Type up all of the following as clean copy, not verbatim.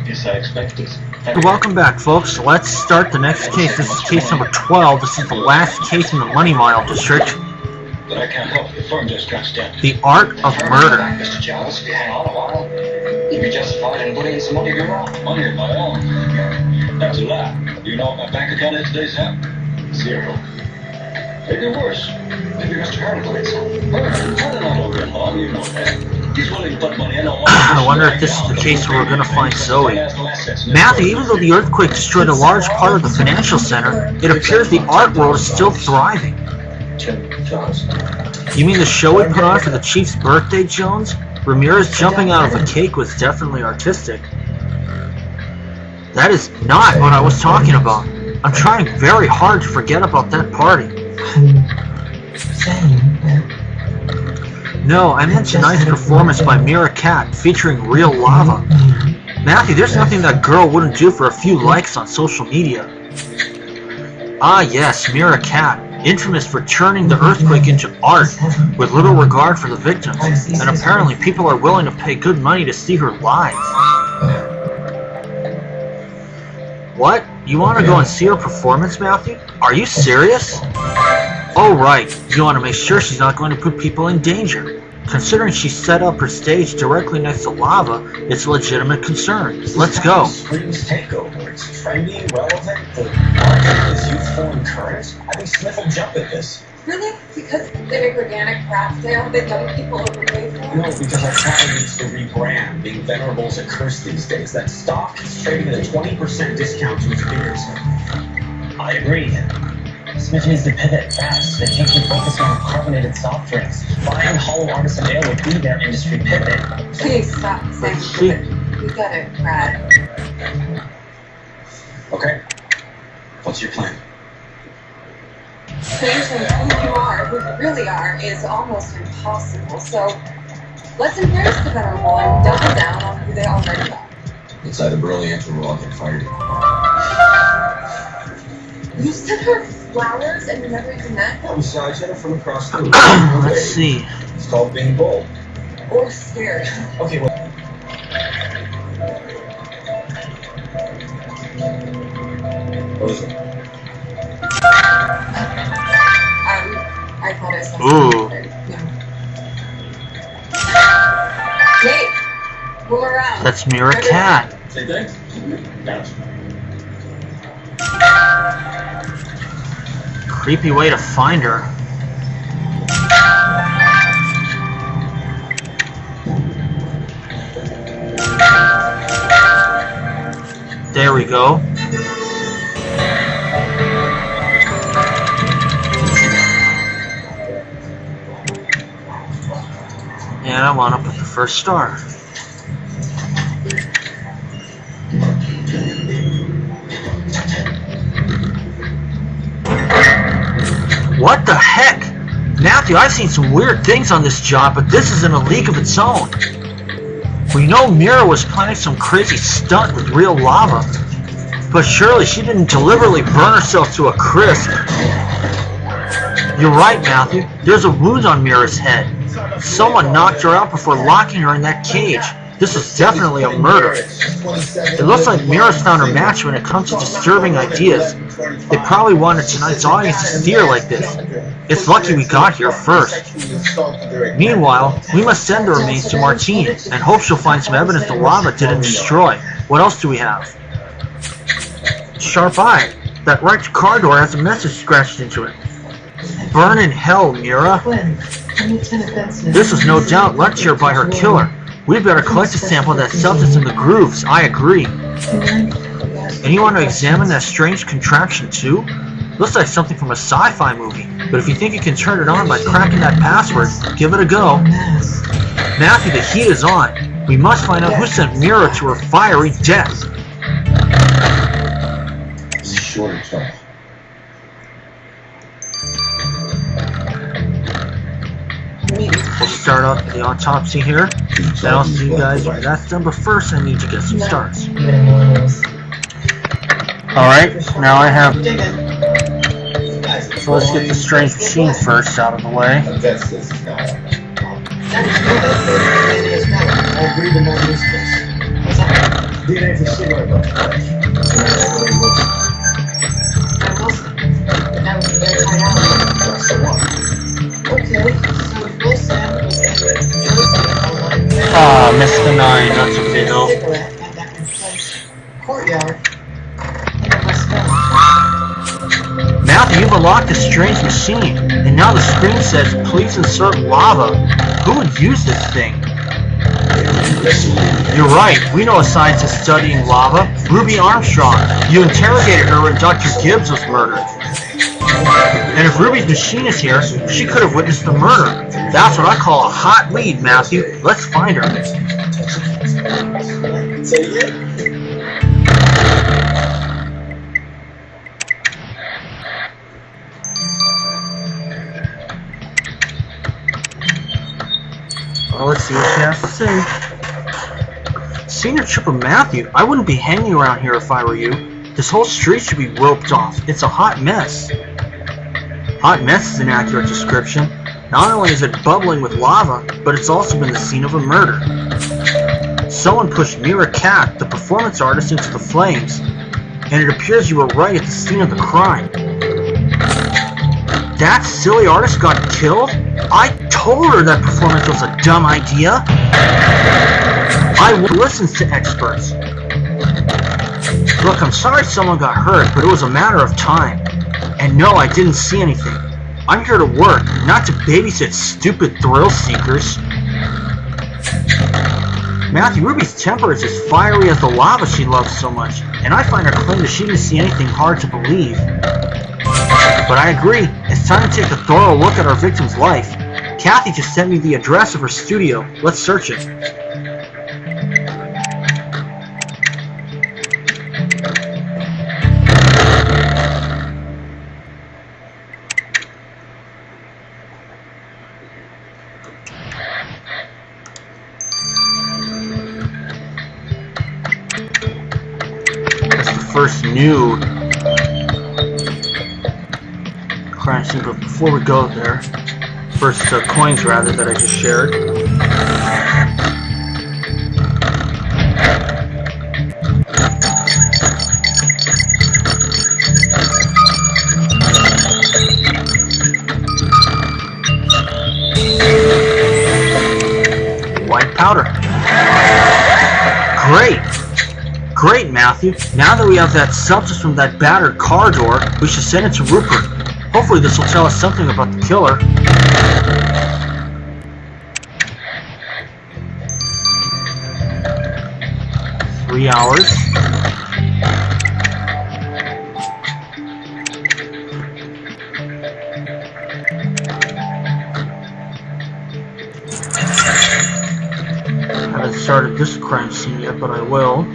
Yes, I expected. Welcome back, folks. Let's start the next case. This is case number 12. This is the last case in the Money Mile district. But I can't help it. The firm just crashed down. The Art of Murder. Mr. Giles, if you hang on a while, you'd be justified in putting in some money of your own. Money of my own? That's a lie. Do you know what my bank account is today, Sam? 0. Maybe worse. Maybe Mr. Carter put in some. Carter not over in law, you know that. He's willing to put money in on one. I wonder if this is the case where we're going to find Zoe. Matthew, even though the earthquake destroyed a large part of the financial center, it appears the art world is still thriving. You mean the show we put on for the Chief's birthday, Jones? Ramirez jumping out of a cake was definitely artistic. That is not what I was talking about. I'm trying very hard to forget about that party. No, I meant tonight's performance by Mira Cat featuring Real Lava. Matthew, there's nothing that girl wouldn't do for a few likes on social media. Ah yes, Mira Cat, infamous for turning the earthquake into art with little regard for the victims, and apparently people are willing to pay good money to see her live. What? You want to go and see her performance, Matthew? Are you serious? Oh right, you want to make sure she's not going to put people in danger. Considering she set up her stage directly next to lava, it's a legitimate concern. Let's go. Screams takeover. It's trendy, relevant, the market is youthful and current. I think Smith will jump at this. Really? Because the big organic craft sale that young people overpay for? No, because our town needs to rebrand. Being venerable is a curse these days. That stock is trading at a 20% discount to its peers. I agree. Smith needs to pivot fast. They can't keep focusing on carbonated soft drinks. Buying Hollow Artisan Ale would be their industry pivot. Please stop saying pivot. You got it, Brad. Okay. What's your plan? Changing who you are, who you really are, is almost impossible. So let's embrace the venerable and double down on who they already are. It's either brilliant or we'll all get fired. You sent her flowers and you never even met? Yeah, we saw each other from across the room. Let's see. It's called being bold. Or scared. Okay, well. What is it? I thought I saw Ooh. something. No. Hey, roll around. That's Mira Cat. Same thing? Gotcha. Creepy way to find her. There we go. And I want to put the first star. What the heck? Matthew, I've seen some weird things on this job, but this is in a league of its own. We know Mira was planning some crazy stunt with real lava, but surely she didn't deliberately burn herself to a crisp. You're right, Matthew. There's a wound on Mira's head. Someone knocked her out before locking her in that cage. This is definitely a murder. It looks like Mira's found her match when it comes to disturbing ideas. They probably wanted tonight's audience to steer like this. It's lucky we got here first. Meanwhile, we must send the remains to Martine and hope she'll find some evidence the lava didn't destroy. What else do we have? Sharp eye. That right car door has a message scratched into it. Burn in hell, Mira. This was no doubt left here by her killer. We'd better collect a sample of that substance in the grooves. I agree. And you want to examine that strange contraption too? Looks like something from a sci-fi movie. But if you think you can turn it on by cracking that password, give it a go. Matthew, the heat is on. We must find out who sent Mira to her fiery death. This is shorter stuff. We'll start off the autopsy here. Then I'll see you guys when that's done, but first I need to get some starts. Alright, now I have... So let's get the strange machine first out of the way. I'll agree to more use case. DNA for cigarette butt. That was a very tight hour. So what? Okay, so Wilson was able to Josie Ah, missed the 9. That's okay though. cigarette at that place courtyard in the West Village. Matthew, you've unlocked a strange machine, and now the screen says, please insert lava. Who would use this thing? You're right, we know a scientist studying lava, Ruby Armstrong. You interrogated her when Dr. Gibbs was murdered. And if Ruby's machine is here, she could have witnessed the murder. That's what I call a hot lead, Matthew. Let's find her. Well, let's see what she has to say. Senior Trooper Matthew, I wouldn't be hanging around here if I were you. This whole street should be roped off. It's a hot mess. Hot mess is an accurate description. Not only is it bubbling with lava, but it's also been the scene of a murder. Someone pushed Mira Cat, the performance artist, into the flames, and it appears you were right at the scene of the crime. That silly artist got killed? I told her that performance was a dumb idea. I listen to experts. Look, I'm sorry someone got hurt, but it was a matter of time. And no, I didn't see anything. I'm here to work, not to babysit stupid thrill seekers. Matthew, Ruby's temper is as fiery as the lava she loves so much, and I find her claim that she didn't see anything hard to believe. But I agree, it's time to take a thorough look at our victim's life. Kathy just sent me the address of her studio. Let's search it. First new crime scene, but before we go there, first coins rather that I just shared. White powder. Great! Great, Matthew. Now that we have that substance from that battered car door, we should send it to Rupert. Hopefully this will tell us something about the killer. Three hours. I haven't started this crime scene yet, but I will.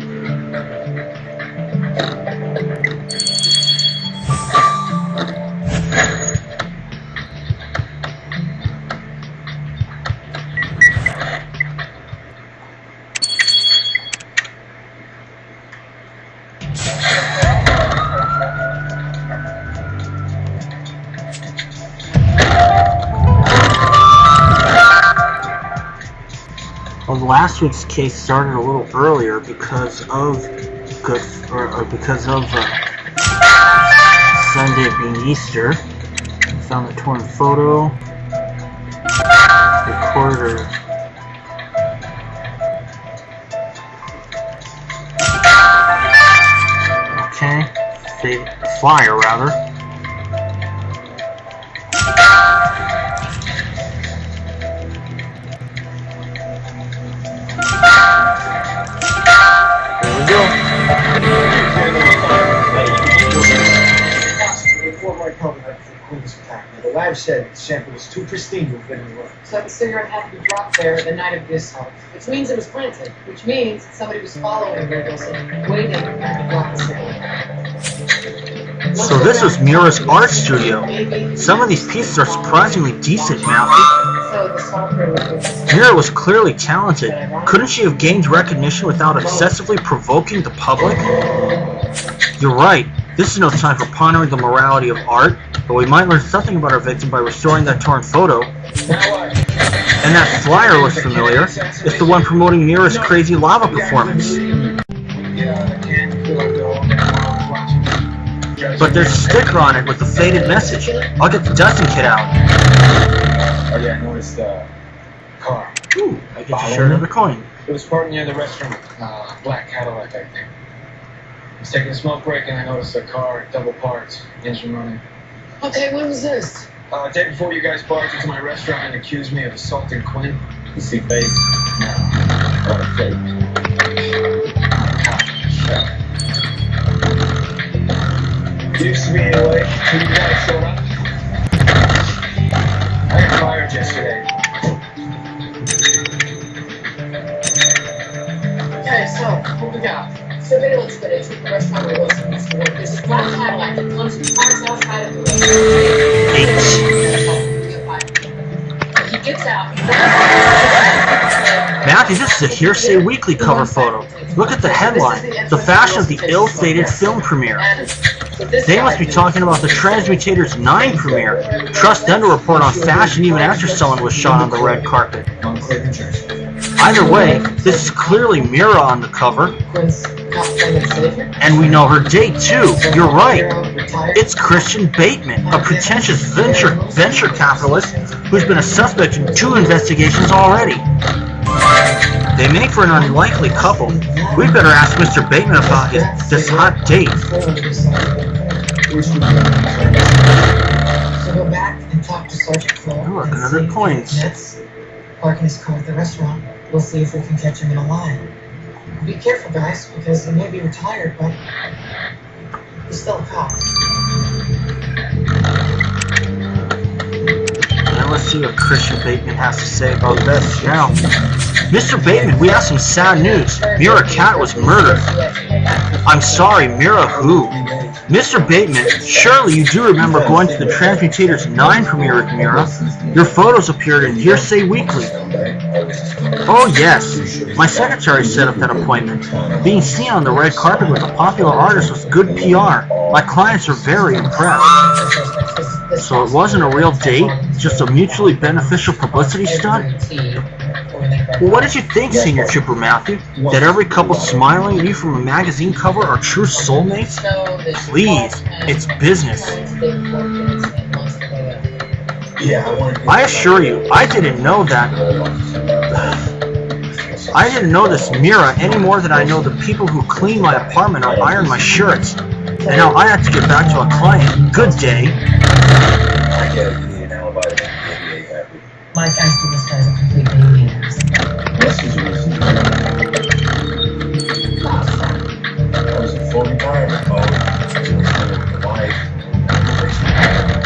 Well, last week's case started a little earlier because of Sunday being Easter. I found the torn photo, recorded her. Okay, flyer rather. The lab said the sample was too pristine to have been in the room. So the cigarette had to be dropped there the night of the assault, which means it was planted, which means somebody was following Ray Wilson, waiting to drop the cigarette. So this was Mira's art studio. Some of these pieces are surprisingly decent, Matthew. So the software was Mira was clearly talented. Couldn't she have gained recognition without excessively provoking the public? You're right. This is no time for pondering the morality of art, but we might learn something about our victim by restoring that torn photo. And that flyer looks familiar. It's the one promoting Mira's crazy lava performance. Yeah, I can feel like the whole damn world is watching. But there's a sticker on it with the faded message. I'll get the dusting kit out. Oh yeah, I noticed the car. Ooh, I get to share another coin. It was parked near the restaurant. Black Cadillac, I think. I was taking a smoke break and I noticed the car, double parked, engine running. Okay, when was this? Day before you guys barged into my restaurant and accused me of assaulting Quinn. You see face? No. What a fake. Used to be anyway, till you guys showed up. I got fired yesterday. Okay, so, what we got? Surveillance footage from the restaurant where Wilson used to work. There's a black Cadillac that comes from cars outside of the restaurant. He gets out. Matthew, this is a Hearsay Weekly cover photo. Look at the headline. The fashion of the ill-fated film premiere. They must be talking about the Transmutators 9 premiere. Trust them to report on fashion even after someone was shot on the red carpet. Montclair, New Jersey. Either way, this is clearly Mira on the cover. Quinn's cop friend and savior. And we know her date too. You're right. It's Christian Bateman, a pretentious venture capitalist who's been a suspect in 2 investigations already. They make for an unlikely couple. We'd better ask Mr. Bateman about this hot date. So go back and talk to Sergeant Cole. Oh, look, another coins. Parking his car at the restaurant. We'll see if we can catch him in a lie. Be careful, guys, because he may be retired, but he's still a cop. Now let's see what Christian Bateman has to say about this. Now, Mr. Bateman, we have some sad news. Mira Cat was murdered. I'm sorry, Mira who? Mr. Bateman, surely you do remember going to the Transmutators 9 premiere with Mira. Your photos appeared in Hearsay Weekly. Oh yes, my secretary set up that appointment. Being seen on the red carpet with a popular artist was good PR. My clients are very impressed. So it wasn't a real date? Just a mutually beneficial publicity stunt? Well, what did you think, Senior Trooper Matthew? That every couple smiling at you from a magazine cover are true soulmates? Please, it's business. I assure you, I didn't know that. I didn't know this Mira any more than I know the people who clean my apartment or iron my shirts. And now I have to get back to a client. Good day. I get it. You need an alibi to make the NBA happy. Mike, I see this guy's a complete maniac. This is a reason. I was in full retirement mode. I was with the wife.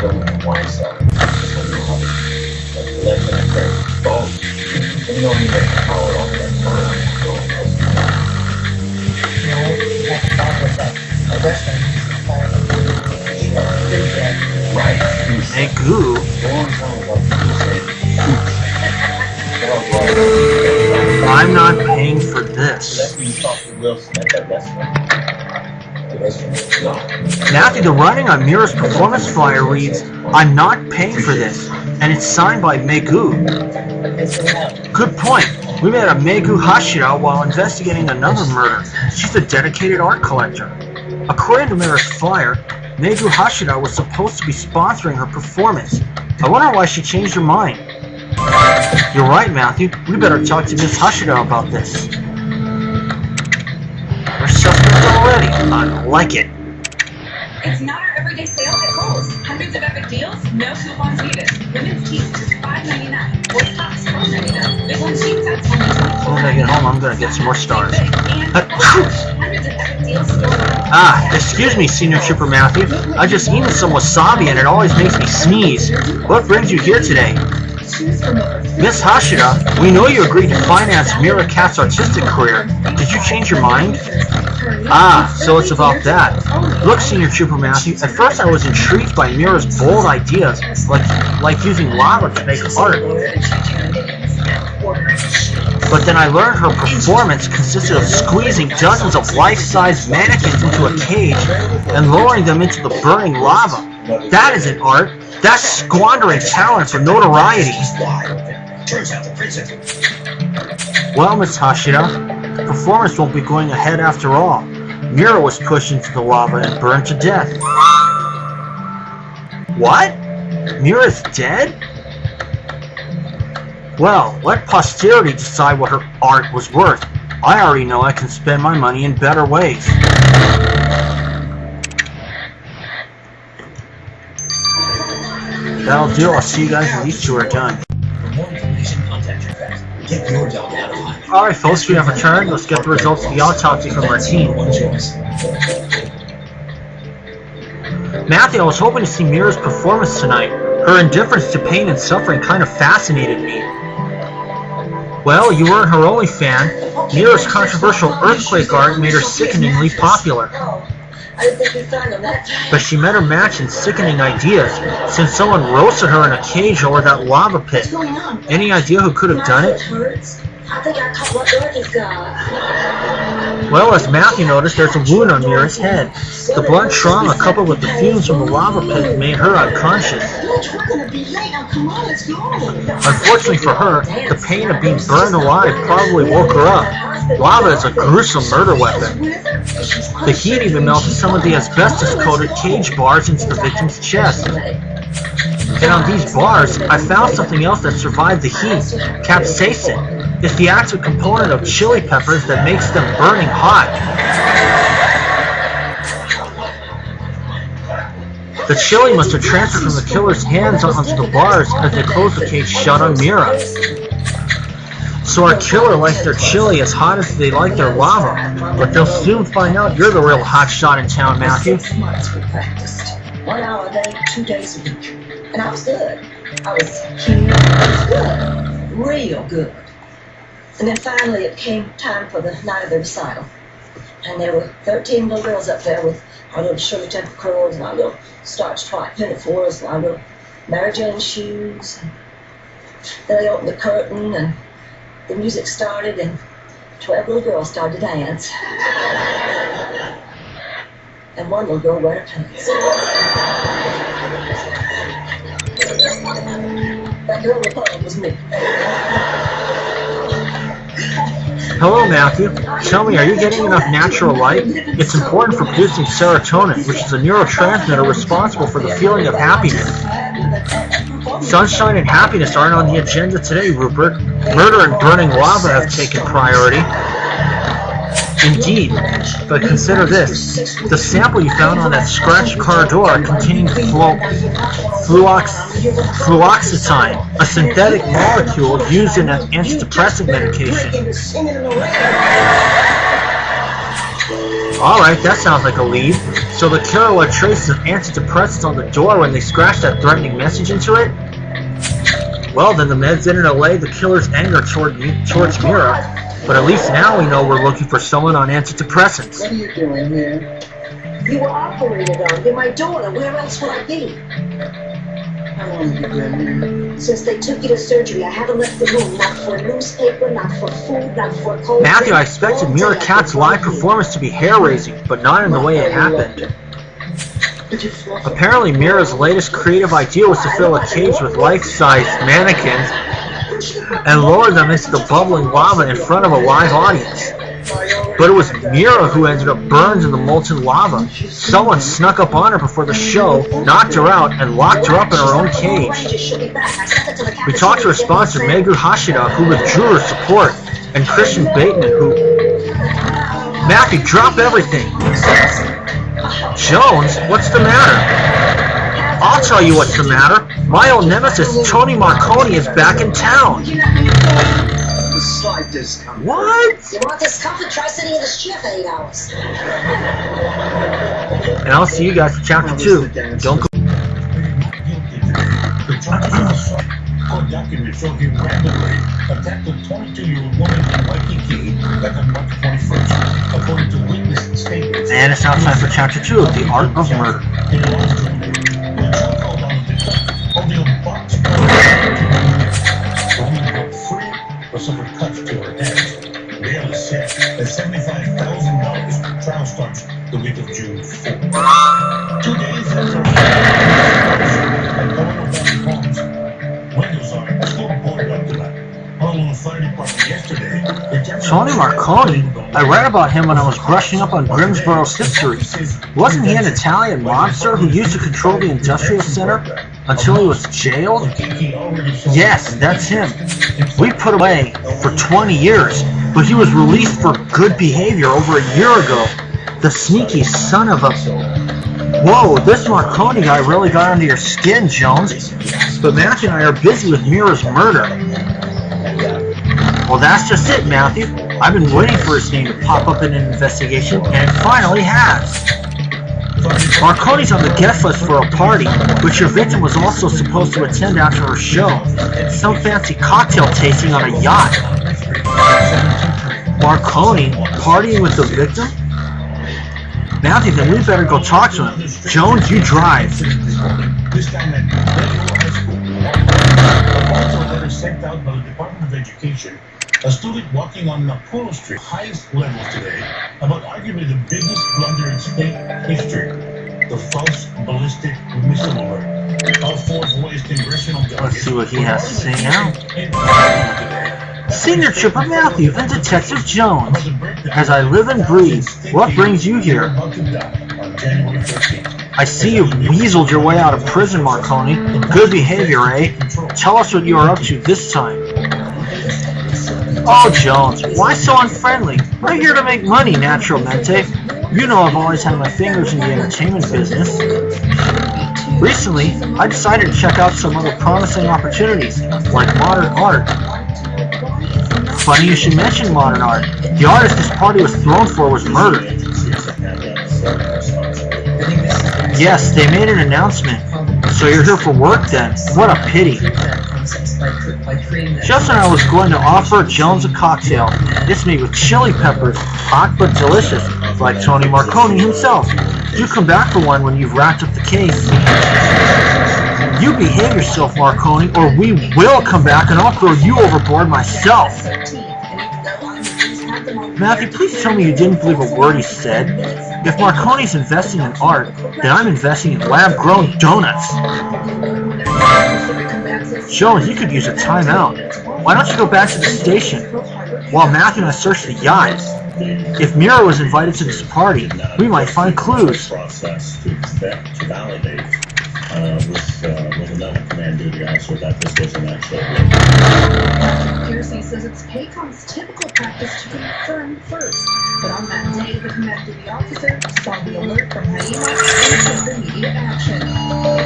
Building the wine cellar. Left and right. Both. You know, you make power off that fire. Right. Hey, goo. I'm not paying for this. That's when you talk to Wilson at that restaurant. The restaurant? No. Matthew, the writing on Mira's performance flyer reads, I'm not paying for this, and it's signed by Megu. Good point. We met a Megu Hashira while investigating another murder. She's a dedicated art collector. According to Mira's flyer, Megu Hashira was supposed to be sponsoring her performance. I wonder why she changed her mind. You're right, Matthew. We better talk to Miss Hashira about this. We're suspect already. I like it. It's not our everyday sale at Kohl's. Hundreds of epic deals, no coupons needed. Women's tees just $5.99. Boys tops $12.99. Big one sheet sets only $24.99. When I get home, I'm gonna get some more stars. Hundreds of epic deals stored. Excuse me, Senior Trooper Matthew. I just eaten some wasabi and it always makes me sneeze. What brings you here today? Miss Hashira, we know you agreed to finance Mira Cat's artistic career. Did you change your mind? So it's about that. Look, Senior Trooper Matthew, at first I was intrigued by Mira's bold ideas, like using lava to make art. But then I learned her performance consisted of squeezing dozens of life-size mannequins into a cage and lowering them into the burning lava. That isn't art. That's squandering talent for notoriety. Turns out the princess. Well, Miss Hashira, the performance won't be going ahead after all. Mira was pushed into the lava and burned to death. What? Mira's dead? Well, let posterity decide what her art was worth. I already know I can spend my money in better ways. That'll do. I'll see you guys when these two are done. For more information, contact your vet. Get your dog out of hiding. Alright folks, we have returned. Let's get the results of the autopsy from our team. One choice. Matthew, I was hoping to see Mira's performance tonight. Her indifference to pain and suffering kind of fascinated me. Well, you weren't her only fan. Mira's controversial earthquake art made her sickeningly popular. But she met her match in sickening ideas, since someone roasted her in a cage over that lava pit. Any idea who could have done it? I think I caught what Dorothy's got. Well, as Matthew noticed, there's a wound on Mira's head. The blood trauma coupled with the fumes from the lava pit made her unconscious. We're gonna be late. Now, come on, let's go. Unfortunately for her, the pain of being burned alive probably woke her up. Lava is a gruesome murder weapon. The heat even melted some of the asbestos-coated cage bars into the victim's chest. And on these bars, I found something else that survived the heat, capsaicin. It's the active component of chili peppers that makes them burning hot. The chili must have transferred from the killer's hands onto the bars as they closed the cage shut on Mira. So our killer likes their chili as hot as they like their lava. But they'll soon find out you're the real hot shot in town, Matthew. 6 months we practiced. 1 hour a day, 2 days a week. And I was good. I was cute. I was good. Real good. And then finally it came time for the night of the recital. And there were 13 little girls up there with our little Shirley Temple curls and our little starch white pinafores and our little Mary Jane shoes. And then they opened the curtain and the music started and 12 little girls started to dance. And one little girl wet her pants. That girl with her was me. Hello, Matthew. Tell me, are you getting enough natural light? It's important for producing serotonin, which is a neurotransmitter responsible for the feeling of happiness. Sunshine and happiness aren't on the agenda today, Rupert. Murder and burning lava have taken priority. Indeed, but consider this. The sample you found on that scratched car door contained fluoxetine, a synthetic molecule used in an antidepressant medication. Alright, that sounds like a lead. So the killer left traces of antidepressants on the door when they scratched that threatening message into it? Well, then the meds didn't allay the killer's anger towards Mira. But at least now we know we're looking for someone on antidepressants. What are you doing here? You were operated on. You're my daughter. Where else would I be? How long have you been here? Since they took you to surgery, I haven't left the room. Not for a newspaper, not for food, not for a cold Matthew, drink. I expected Mira Katz's live performance to be hair-raising, but not in the way it happened. Apparently, Mira's latest creative idea was to fill a cage with life-size mannequins and lower them into the bubbling lava in front of a live audience. But it was Mira who ended up burned in the molten lava. Someone snuck up on her before the show, knocked her out, and locked her up in her own cage. We talked to her sponsor, Megu Hashida, who withdrew her support, and Christian Bateman, who... Matthew, drop everything! Jones, what's the matter? I'll tell you what's the matter. My old nemesis, Tony Marconi, is back in town. Slight discomfort. What? You want discomfort? Try sitting in this chair for 8 hours. And I'll see you guys for chapter 2. Don't go. Court documents show him randomly attacked a 22-year-old woman in Waikiki back on March 21st, according to witness statements. And it's now time for chapter 2 of The Art of Murder. In a long story, the judge called on the victim only a box the woman broke free or suffered cuts to her head. Bail is set at $75,000. Trial starts the week of June 4th. 2 days after at Colorado Valley Homes, windows are still boarded up tonight. Honolulu Fire Department yesterday. Tony Marconi? I read about him when I was brushing up on Grimsboro's history. Wasn't he an Italian mobster who used to control the industrial center until he was jailed? Yes, that's him. We put him away for 20 years, but he was released for good behavior over a year ago. The sneaky son of a... Whoa, this Marconi guy really got under your skin, Jones. But Matthew and I are busy with Mira's murder. Well, that's just it, Matthew. I've been waiting for his name to pop up in an investigation, and it finally has. Marconi's on the guest list for a party, which your victim was also supposed to attend after her show. Some fancy cocktail tasting on a yacht. Marconi partying with the victim? Matthew, then we better go talk to him. Jones, you drive. This time at High School. Also a letter sent out by the Department of Education. A student walking on Napolo Street, highest levels today, about arguably the biggest blunder in state history. The false ballistic missile alert. All four voiced congressional delegates. Let's see what he has to say now. Senior Trooper Matthew and Detective Jones. As I live and breathe, what brings you here? I see you've weaseled your way out of prison, Marconi. Good behavior, eh? Tell us what you are up to this time. Oh, Jones, why so unfriendly? We're here to make money, naturalmente. You know I've always had my fingers in the entertainment business. Recently, I decided to check out some other promising opportunities, like modern art. Funny you should mention modern art. The artist this party was thrown for was murdered. Yes, they made an announcement. So you're here for work then? What a pity. Just when I was going to offer Jones a cocktail, it's made with chili peppers, hot but delicious, like Tony Marconi himself. You come back for one when you've wrapped up the case. You behave yourself, Marconi, or we will come back and I'll throw you overboard myself. Matthew, please tell me you didn't believe a word he said. If Marconi's investing in art, then I'm investing in lab-grown donuts. Jones, you could use a timeout. Why don't you go back to the station while Matthew and I search the yacht? If Mira was invited to this party, we might find clues. Process to validate with another command duty officer that this was an actual. Piercy says it's PACOM's typical practice to confirm first, but on that day, the command duty officer saw the alert from HIEMA and took immediate action. The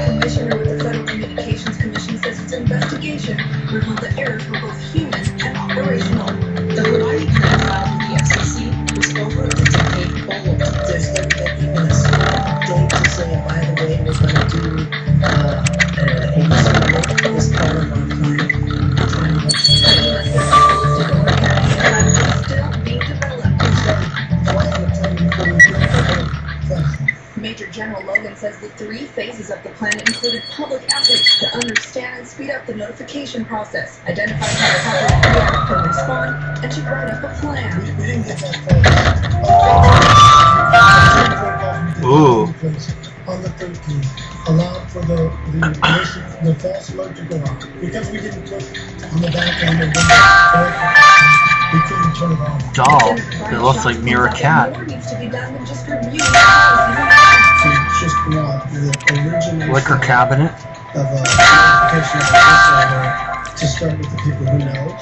commissioner with the Federal Communications Commission says its investigation revealed that errors were both human and operational. The Hawaii plan filed with the FCC was over a decade old. There's never been even a small date to say, by the way, we're going to do this part of our plan. Major General Logan says the 3 phases of the plan included public outreach to understand and speed up the notification process, identify how the public react and respond, and to write up a plan. We didn't get that far. Ooh. On the 13th, allowed for the false alert to go out. Because we didn't put on the back end of we couldn't turn it on. Doll. It looks like Mira Cat. More needs to be done than just review To just go out with the original Liquor cabinet. of notification of this order to start with the people who know.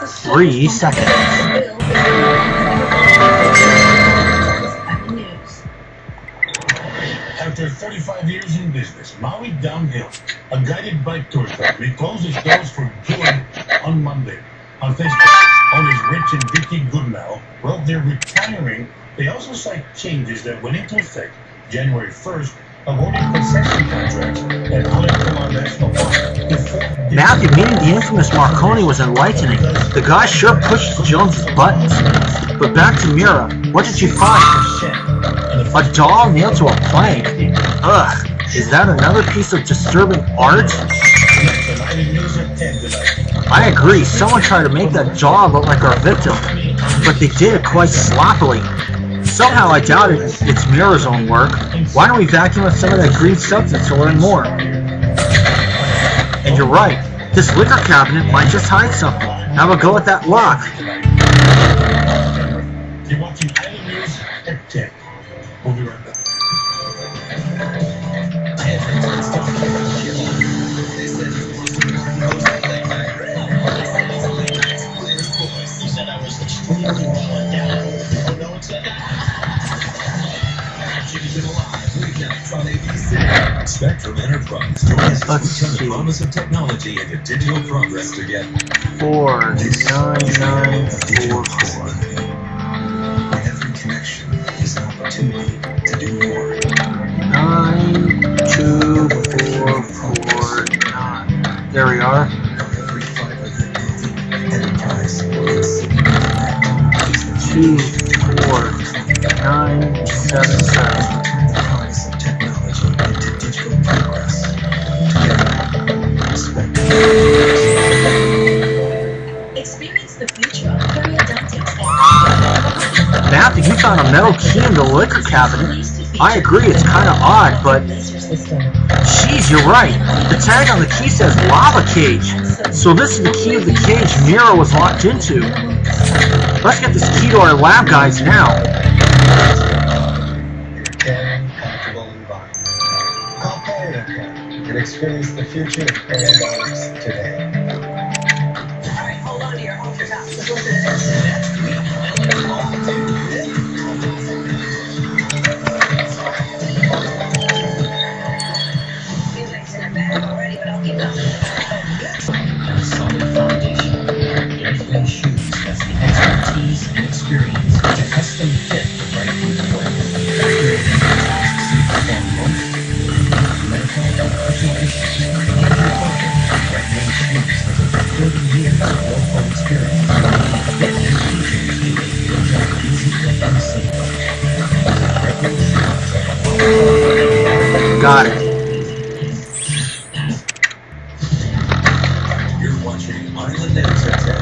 3 seconds. After 35 years in business, Maui Downhill, a guided bike tour company, closed its doors for good on Monday. On Facebook, owners Rich and Vicky Goodnow wrote they're retiring. They also cite changes that went into effect January 1st, awarding concession contracts at Haleakala National Park. Matthew, meeting the infamous Marconi was enlightening. The guy sure pushed Jones's buttons. But back to Mira, what did you find? A doll nailed to a plank? Ugh, is that another piece of disturbing art? I agree, someone tried to make that doll look like our victim, but they did it quite sloppily. Somehow I doubt it's Mira's own work. Why don't we vacuum up some of that green substance to learn more? And you're right, This liquor cabinet might just hide something. Have a go at that lock. You're watching Island News at 10. We'll be right back. Spectrum Enterprise joins Let's turn the see. promise of technology into digital progress together. 49944. Every connection is an opportunity to do more. 92449. There we are. Every fiber that moving Enterprise is 24977. promise of technology into digital progress. Together, Spectrum. Experience the future of periodontics and Matthew, you found a metal key in the liquor cabinet. I agree, it's kind of odd, but Laser system. geez, you're right. The tag on the key says lava cage. So this is the key of the cage Mira was locked into. Let's get this key to our lab guys now. Caring, comfortable environment. Call PerioCare and experience the future of periodontics today. Alright, hold on to your ultrasound. Let's listen to this. Seems like it's not bad already, but I'll keep going. And a solid foundation. Airflow shoes has the expertise and experience to custom fit the right foot plan. Creating tasks perform motion, medical and personal issues. Right Wing Shoes has over 30 years of local experience. Fit and features to make your job easy and unseen. Right Wing Shoes. Got it. You're watching Island News at 10.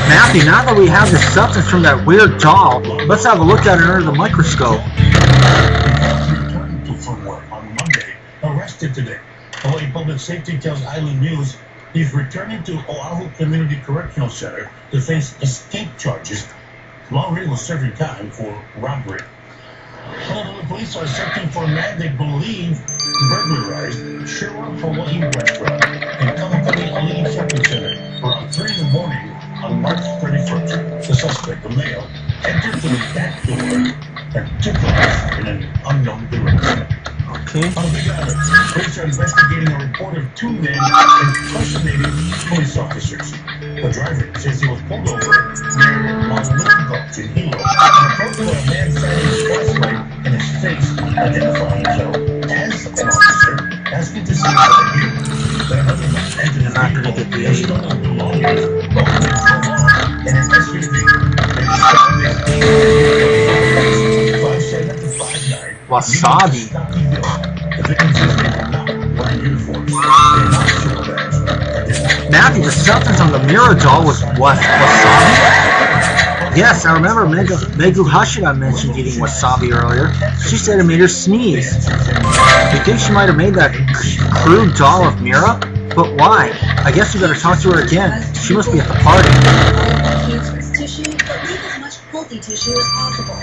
Matthew, now that we have the substance from that weird doll, let's have a look at it under the microscope. Returned from work on Monday, arrested today. Hawaii Public Safety tells Island News he's returning to Oahu Community Correctional Center to face escape charges. Lowry was serving time for robbery. Honolulu police are searching for a man they believe burglarized Shura Hawaii restaurant in Kamakani Ali'i Shopping Center around 3 in the morning on March 31st. The suspect, a male, entered through the back door and took off in an unknown direction. Okay. On Big Island, police are investigating a report of 2 men impersonating police officers. The driver says he was pulled over near Honolulu Gulch in Hilo and approached by a man shining his flashlight in his face, identifying himself as an officer, asking to see what I do. The other man entered his Not gonna get the vehicle and aid. stole his belongings, both men drove off in an SUV. They described it 57-59. Wasabi. The victims says they were not wearing uniforms. They're not sure bags. Matthew, the substance on the Mira doll was what? Wasabi? Yes, I remember Megu Hashira mentioned eating wasabi earlier. She said it made her sneeze. You think she might have made that crude doll of Mira? But why? I guess we better talk to her again. She must be at the party. cancerous tissue, but leave as much healthy tissue as possible.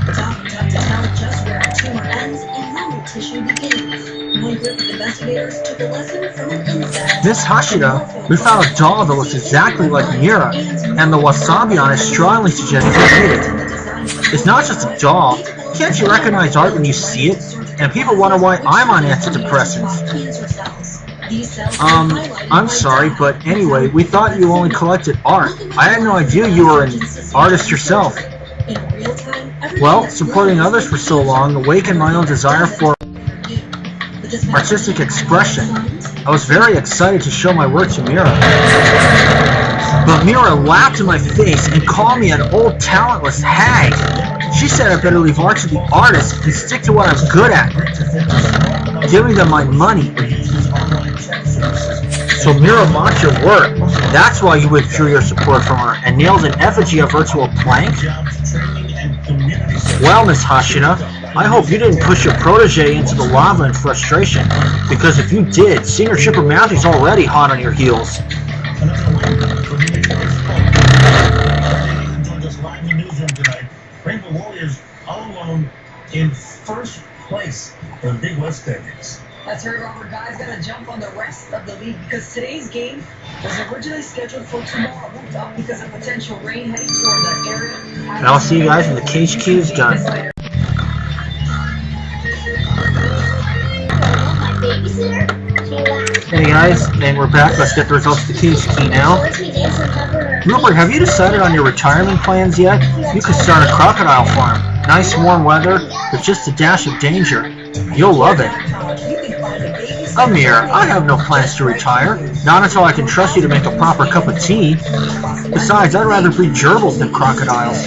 It's often tough to tell just where a tumor ends and normal tissue begins. One group of investigators took a lesson from an insect. Miss Hashira, we found a doll that looks exactly like Mira, and the wasabi on it strongly suggests who made it. It's not just a doll. Can't you recognize art when you see it? And people wonder why I'm on antidepressants. I'm sorry, but anyway, we thought you only collected art. I had no idea you were an artist yourself. Well, supporting others for so long awakened my own desire for artistic expression. I was very excited to show my work to Mira. But Mira laughed in my face and called me an old talentless hag. She said I better leave art to the artists and stick to what I'm good at, giving them my money. So Mira bought your work. That's why you withdrew your support from her and nailed an effigy of her to a plank? Well, Miss Hashira, I hope you didn't push your protege into the lava in frustration, because if you did, Senior Shipper Mounty's already hot on your heels. Another win for the Detroit Spartans. Joined us live in the newsroom tonight. Rainbow Warriors all alone in first place for the Big West standings. That's right, Robert. Guys got to jump on the rest of the league because today's game was originally scheduled for tomorrow. Moved up because of potential rain heading toward that area. And I'll see you guys when the cage key is done. Hey guys, and we're back. Let's get the results of the cage key now. Rupert, have you decided on your retirement plans yet? You could start a crocodile farm. Nice warm weather, with just a dash of danger. You'll love it. Amir, I have no plans to retire. Not until I can trust you to make a proper cup of tea. Besides, I'd rather breed gerbils than crocodiles.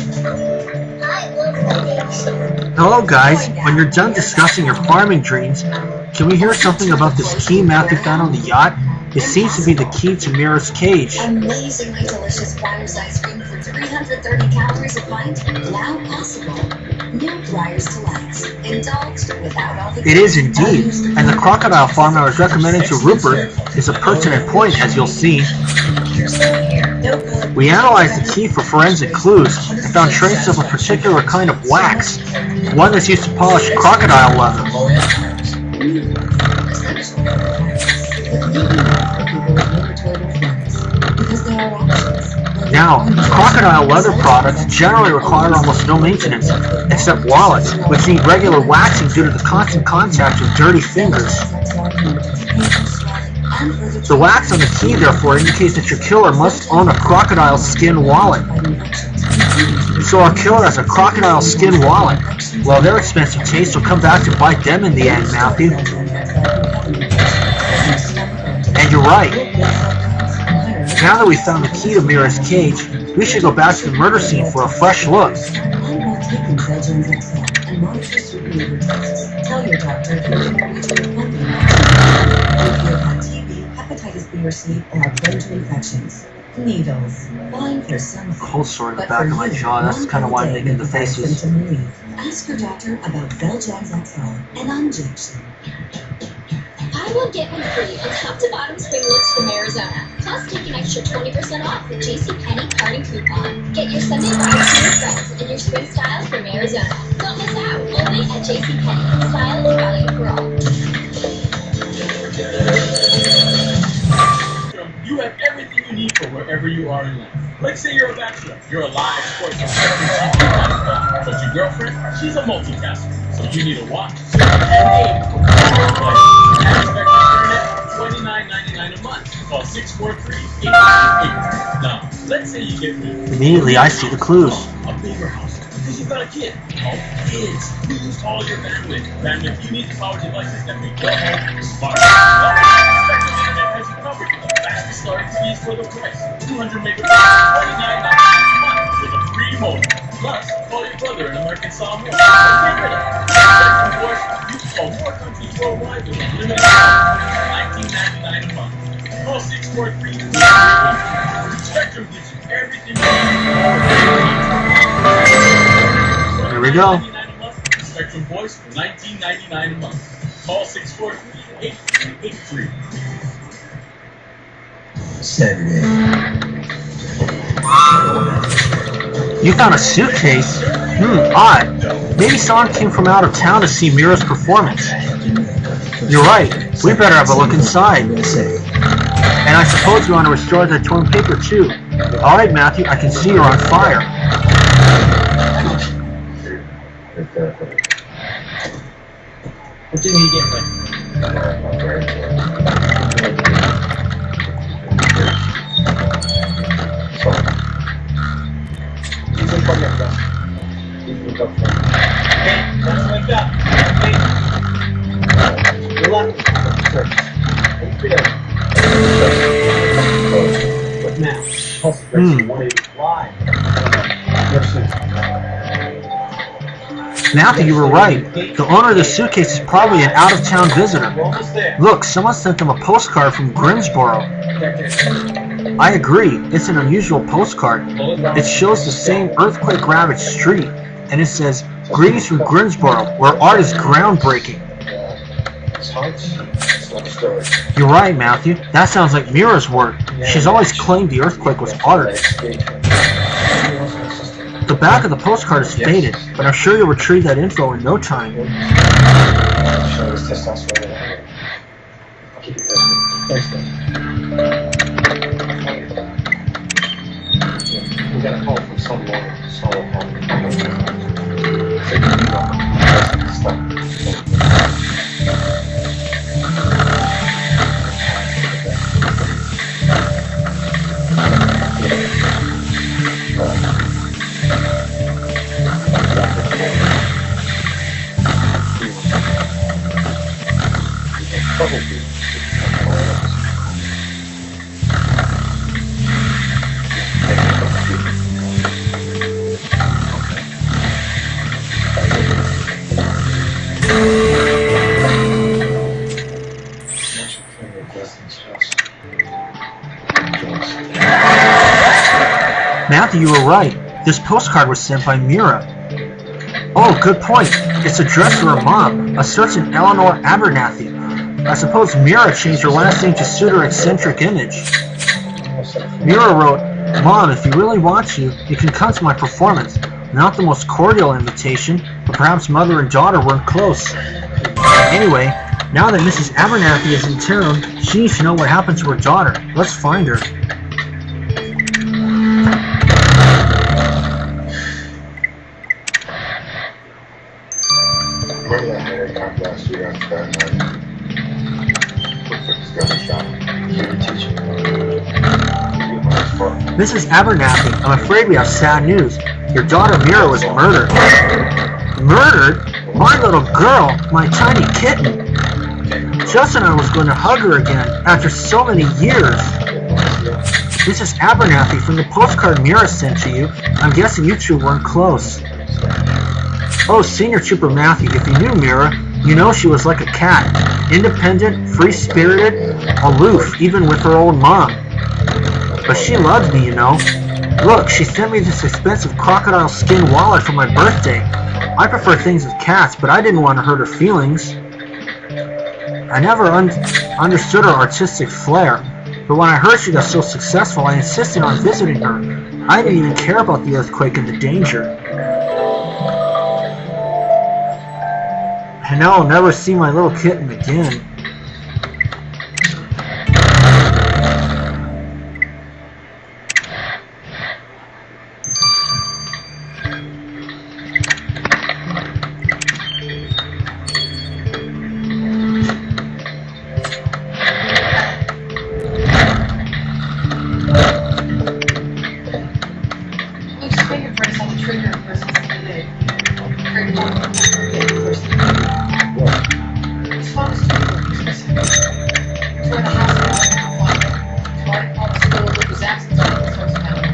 Hello guys, when you're done discussing your farming dreams, can we hear something about this key Matthew found on the yacht? It seems to be the key to Mira's cage. Amazingly delicious Breyers ice cream for 330 calories a pint, now possible. New Breyers Deluxe. Indulged without all the... It is indeed, and the crocodile farm I was recommending to Rupert is a pertinent point, as you'll see. We analyzed the key for forensic clues and found traces of a particular kind of wax, one that's used to polish crocodile leather. Now, crocodile leather products generally require almost no maintenance, except wallets, which need regular waxing due to the constant contact with dirty fingers. The wax on the key, therefore, indicates that your killer must own a crocodile skin wallet. So our killer has a crocodile skin wallet. Well, their expensive taste will come back to bite them in the end, Matthew. And you're right. Now that we've found the key to Mira's cage, we should go back to the murder scene for a fresh look. Tell your doctor if you're reach an appointment. If you have TB, hepatitis B or C, or are prone to infections. Needles. Fine for some. Cold sore in the back of my jaw. That's kind of why I'm making the faces. Ask your doctor about Beljags XL, an injection. Buy one, get one free on top-to-bottom spring lifts from Arizona. Plus, take an extra 20% off with JCPenney card and coupon. Get your Sunday vibes to your friends and your spring style from Arizona. Don't miss out. Only at JCPenney. Style and value for all. You have everything you need for wherever you are in life. Let's say you're a bachelor. You're a live sports fan. But your girlfriend, she's a multitasker. So you need a watch, and game for $29.99 a month. Call 643-888. Now, let's say you get rid. Immediately, I see the clues. A bigger house because you've got a kid. Oh, kids, use all your bandwidth. Bandwidth, you need the power devices that make your home smart. Spectrum Internet has you covered. Fastest starting speeds for the price. 200 megabytes, $29.99 a month with a free modem. Plus, call your brother in American-style mode. Get rid of it. Spectrum Voice, you can call more countries worldwide with unlimited calls. $19.99 a month. Call 643-888. Spectrum gives you everything you need. Here we go. Spectrum Voice for $19.99 a month. Call 643-883. Saturday. You found a suitcase? Odd. Maybe someone came from out of town to see Mira's performance. You're right. We better have a look inside. And I suppose you want to restore the torn paper too. Alright, Matthew, I can see you're on fire. What did he get ready? Just like that. Good luck. What now? Pulse rate 185. Matthew, you were right. The owner of the suitcase is probably an out-of-town visitor. Look, someone sent them a postcard from Greensboro. I agree, it's an unusual postcard. It shows the same earthquake-ravaged street, and it says, Greetings from Greensboro, where art is groundbreaking. It's hard to see. It's not a story. You're right, Matthew. That sounds like Mira's work. She's always claimed the earthquake was art. The back of the postcard is faded, but I'm sure you'll retrieve that info in no time. Show this testosterone in there. I'll keep you posted. Thanks, man. We got a call from some lawyer. Saw what happened. Figured you know. Stop. Matthew, you were right. This postcard was sent by Mira. Oh, good point. It's addressed to her mom, a certain Eleanor Abernathy. I suppose Mira changed her last name to suit her eccentric image. Mira wrote, "Mom, if you really want to, you can come to my performance. Not the most cordial invitation, but perhaps mother and daughter weren't close. Anyway, now that Mrs. Abernathy is in town, she needs to know what happened to her daughter. Let's find her." Remember that Henry cop last year after that night? Looks like he's got a shot. He can teach him. Mrs. Abernathy, I'm afraid we have sad news. Your daughter Mira was murdered. Murdered? My little girl, my tiny kitten. Justin and I was going to hug her again after so many years. Mrs. Abernathy, from the postcard Mira sent to you, I'm guessing you two weren't close. Oh, Senior Trooper Matthew, if you knew Mira, you know she was like a cat. Independent, free-spirited, aloof, even with her old mom. But she loved me, you know. Look, she sent me this expensive crocodile skin wallet for my birthday. I prefer things with cats, but I didn't want to hurt her feelings. I never understood her artistic flair, but when I heard she got so successful, I insisted on visiting her. I didn't even care about the earthquake and the danger. And now I'll never see my little kitten again. Luke's fingerprints on the trigger of person today. Trigger one. His phone is specific. It's where the hospital right on the school with his access to the source account.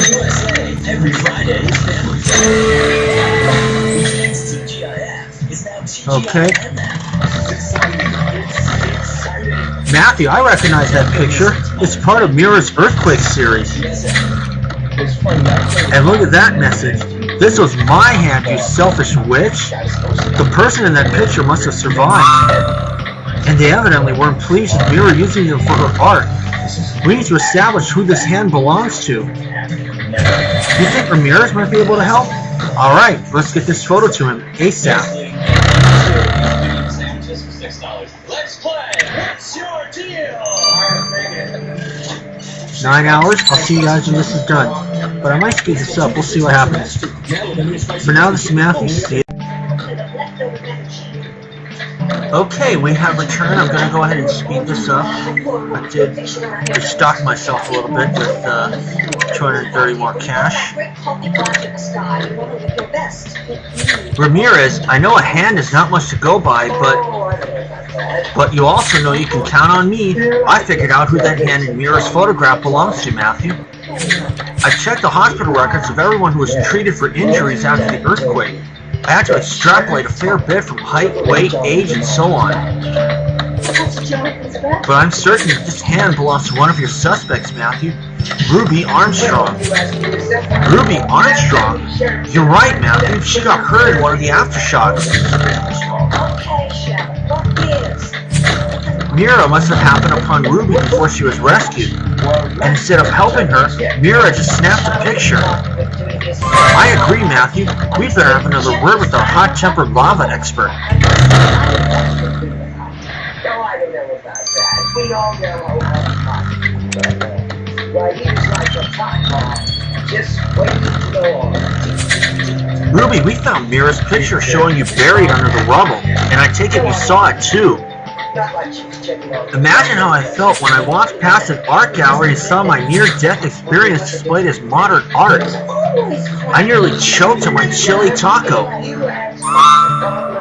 USA, every Friday is Family Friday. Weekends TGIF is now TGIF. Okay. Matthew, I recognize that picture. It's part of Mira's Earthquake series. And look at that message. This was my hand, you selfish witch. The person in that picture must have survived. And they evidently weren't pleased with Mira using them for her art. We need to establish who this hand belongs to. You think Ramirez might be able to help? Alright, let's get this photo to him ASAP. Sandwiches for $6. Let's play! What's your deal? 9 hours, I'll see you guys when this is done. But I might speed this up, we'll see what happens. For now, this is Matthew. See ya. Okay, we have returned. I'm going to go ahead and speed this up. I did restock myself a little bit with 230 more cash. Ramirez, I know a hand is not much to go by, but you also know you can count on me. I figured out who that hand in Mira's photograph belongs to, Matthew. I checked the hospital records of everyone who was treated for injuries after the earthquake. I had to extrapolate a fair bit from height, weight, age, and so on. But I'm certain that this hand belongs to one of your suspects, Matthew. Ruby Armstrong. Ruby Armstrong? You're right, Matthew. She got hurt in one of the aftershocks. Okay, Shelley, what is? Mira must have happened upon Ruby before she was rescued. And instead of helping her, Mira just snapped a picture. I agree, Matthew. We better have another word with our hot-tempered lava expert. No, I don't know about that. We all know how hard. Well, he was like a time bomb, just waiting to go on. Ruby, we found Mira's picture showing you buried under the rubble, and I take it you saw it too. Not like she was checking on. Imagine how I felt when I walked past an art gallery and saw my near-death experience displayed as modern art. I nearly choked on my chili taco.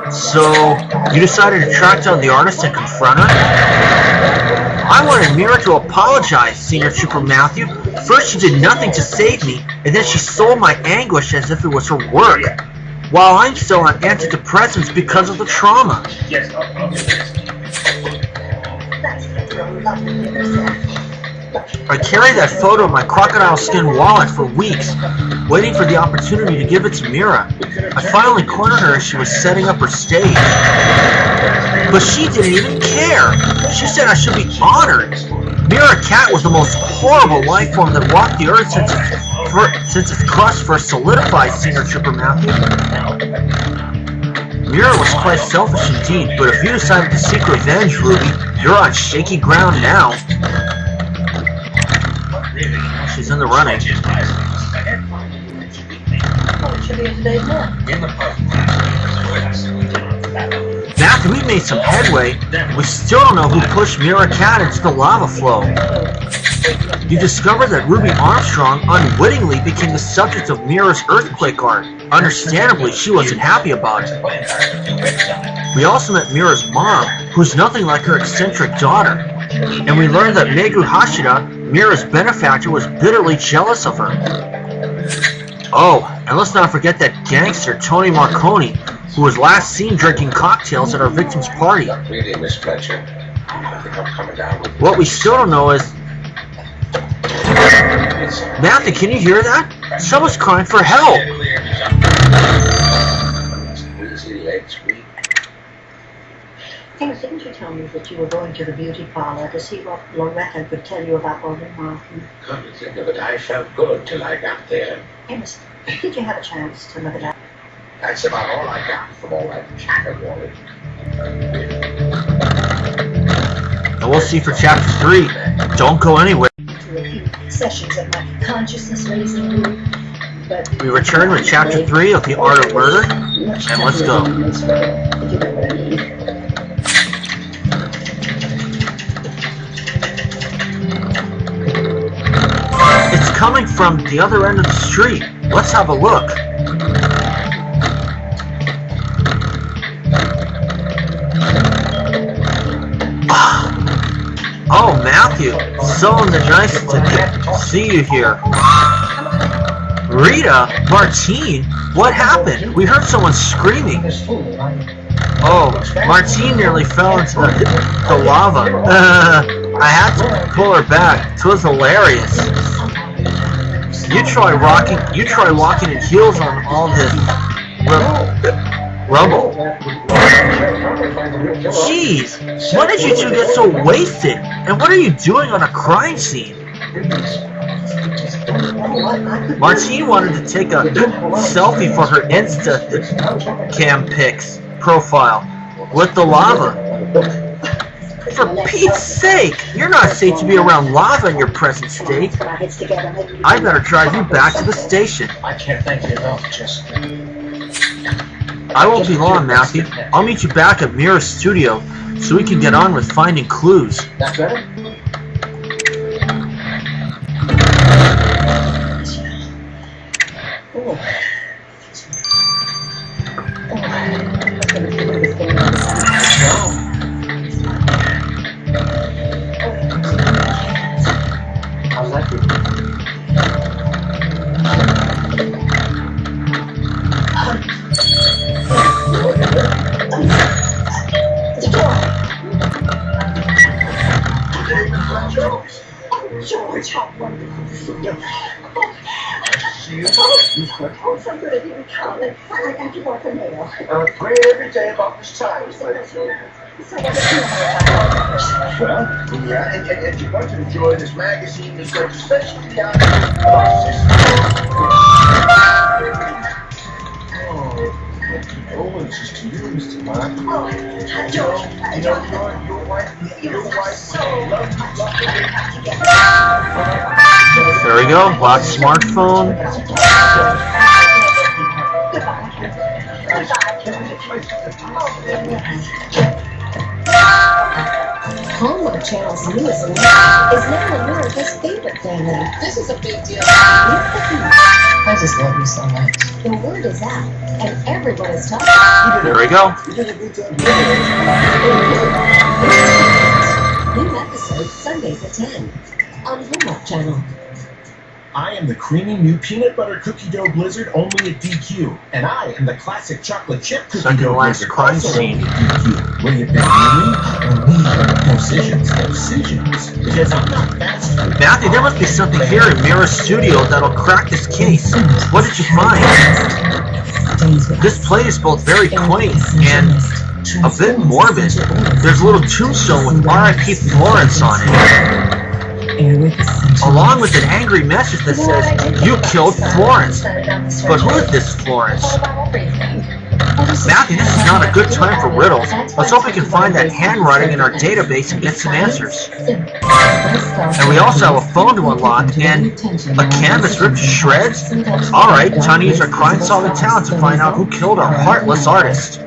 So, you decided to track down the artist and confront her? I wanted Mira to apologize, Senior Trooper Matthew. First she did nothing to save me, and then she sold my anguish as if it was her work, while I'm still on antidepressants because of the trauma. Yes, I carried that photo in my crocodile skin wallet for weeks, waiting for the opportunity to give it to Mira. I finally cornered her as she was setting up her stage. But she didn't even care. She said I should be honored. Mira Cat was the most horrible life form that walked the earth since its crust first solidified, Senior Trooper Matthew. Mira was quite selfish indeed, but if you decided to seek revenge, Ruby, you're on shaky ground now. She's in the running. Matthew, we made some headway. We still don't know who pushed Mira Cat into the lava flow. You discovered that Ruby Armstrong unwittingly became the subject of Mira's earthquake art. Understandably, she wasn't happy about it. We also met Mira's mom, who's nothing like her eccentric daughter. And we learned that Megu Hashida, Mira's benefactor, was bitterly jealous of her. Oh, and let's not forget that gangster, Tony Marconi, who was last seen drinking cocktails at our victim's party. Really, Miss Fletcher. I think I'm coming down with What we still don't know is... Matthew, can you hear that? Someone's crying for help. Hey, didn't you tell me that you were going to the beauty parlor to see what Loretta could tell you about Robin Martin? Come to think of it, I felt good till I got there. Amos, did you have a chance to look it up? That's about all I got from all that category. And we'll see for Chapter 3. Don't go anywhere. To a few sessions of my consciousness raising group, but We return with Chapter 3 of The Art of Murder, and let's go. if you know what I mean. It's coming from the other end of the street. Let's have a look. Oh, Matthew, so nice to see you here. Rita? Martine? What happened? We heard someone screaming. Oh, Martine nearly fell into the lava. I had to pull her back. It was hilarious. You try walking in heels on all this rubble. Jeez, when did you two get so wasted? And what are you doing on a crime scene? Martine wanted to take a selfie for her Instacam pics profile with the lava. For Pete's sake, you're not safe to be around lava in your present state. I better drive you back to the station. I can't thank you enough, just... I won't be long, Matthew. I'll meet you back at Mira's studio so we can get on with finding clues. That's better? How's that feel? George, George, how wonderful to see you. Oh, so good of you to come. And I got you off the mail. Pray every day about this time. So what do you know? Well, yeah, and you're going to enjoy this magazine because especially out about condolences to you, Mr. Mark. Oh, George, You know, your wife, so much together. There we go. Black smartphone. Hallmark Channel's newest link is now America's favorite family. This is a big deal. I just love you so much. The word is out, and everyone is talking. There we go. New episodes Sundays at 10 on Hallmark Channel. I am the creamy new peanut butter cookie dough blizzard only at DQ. And I am the classic chocolate chip cookie Second dough last blizzard crime also scene. only at DQ. Will you pick me or me? No decisions. Because I'm not fast food. Matthew, there must be something here in Mira Studio that'll crack this case. What did you find? This plate is both very quaint and a bit morbid. There's a little tombstone with R.I.P. Florence on it, along with an angry message that says, "You killed Florence." But who is this Florence? Matthew, this is not a good time for riddles. Let's hope we can find that handwriting in our database and get some answers. And we also have a phone to unlock and a canvas ripped to shreds? Alright, time to use our crime-solving talent to find out who killed our heartless artist.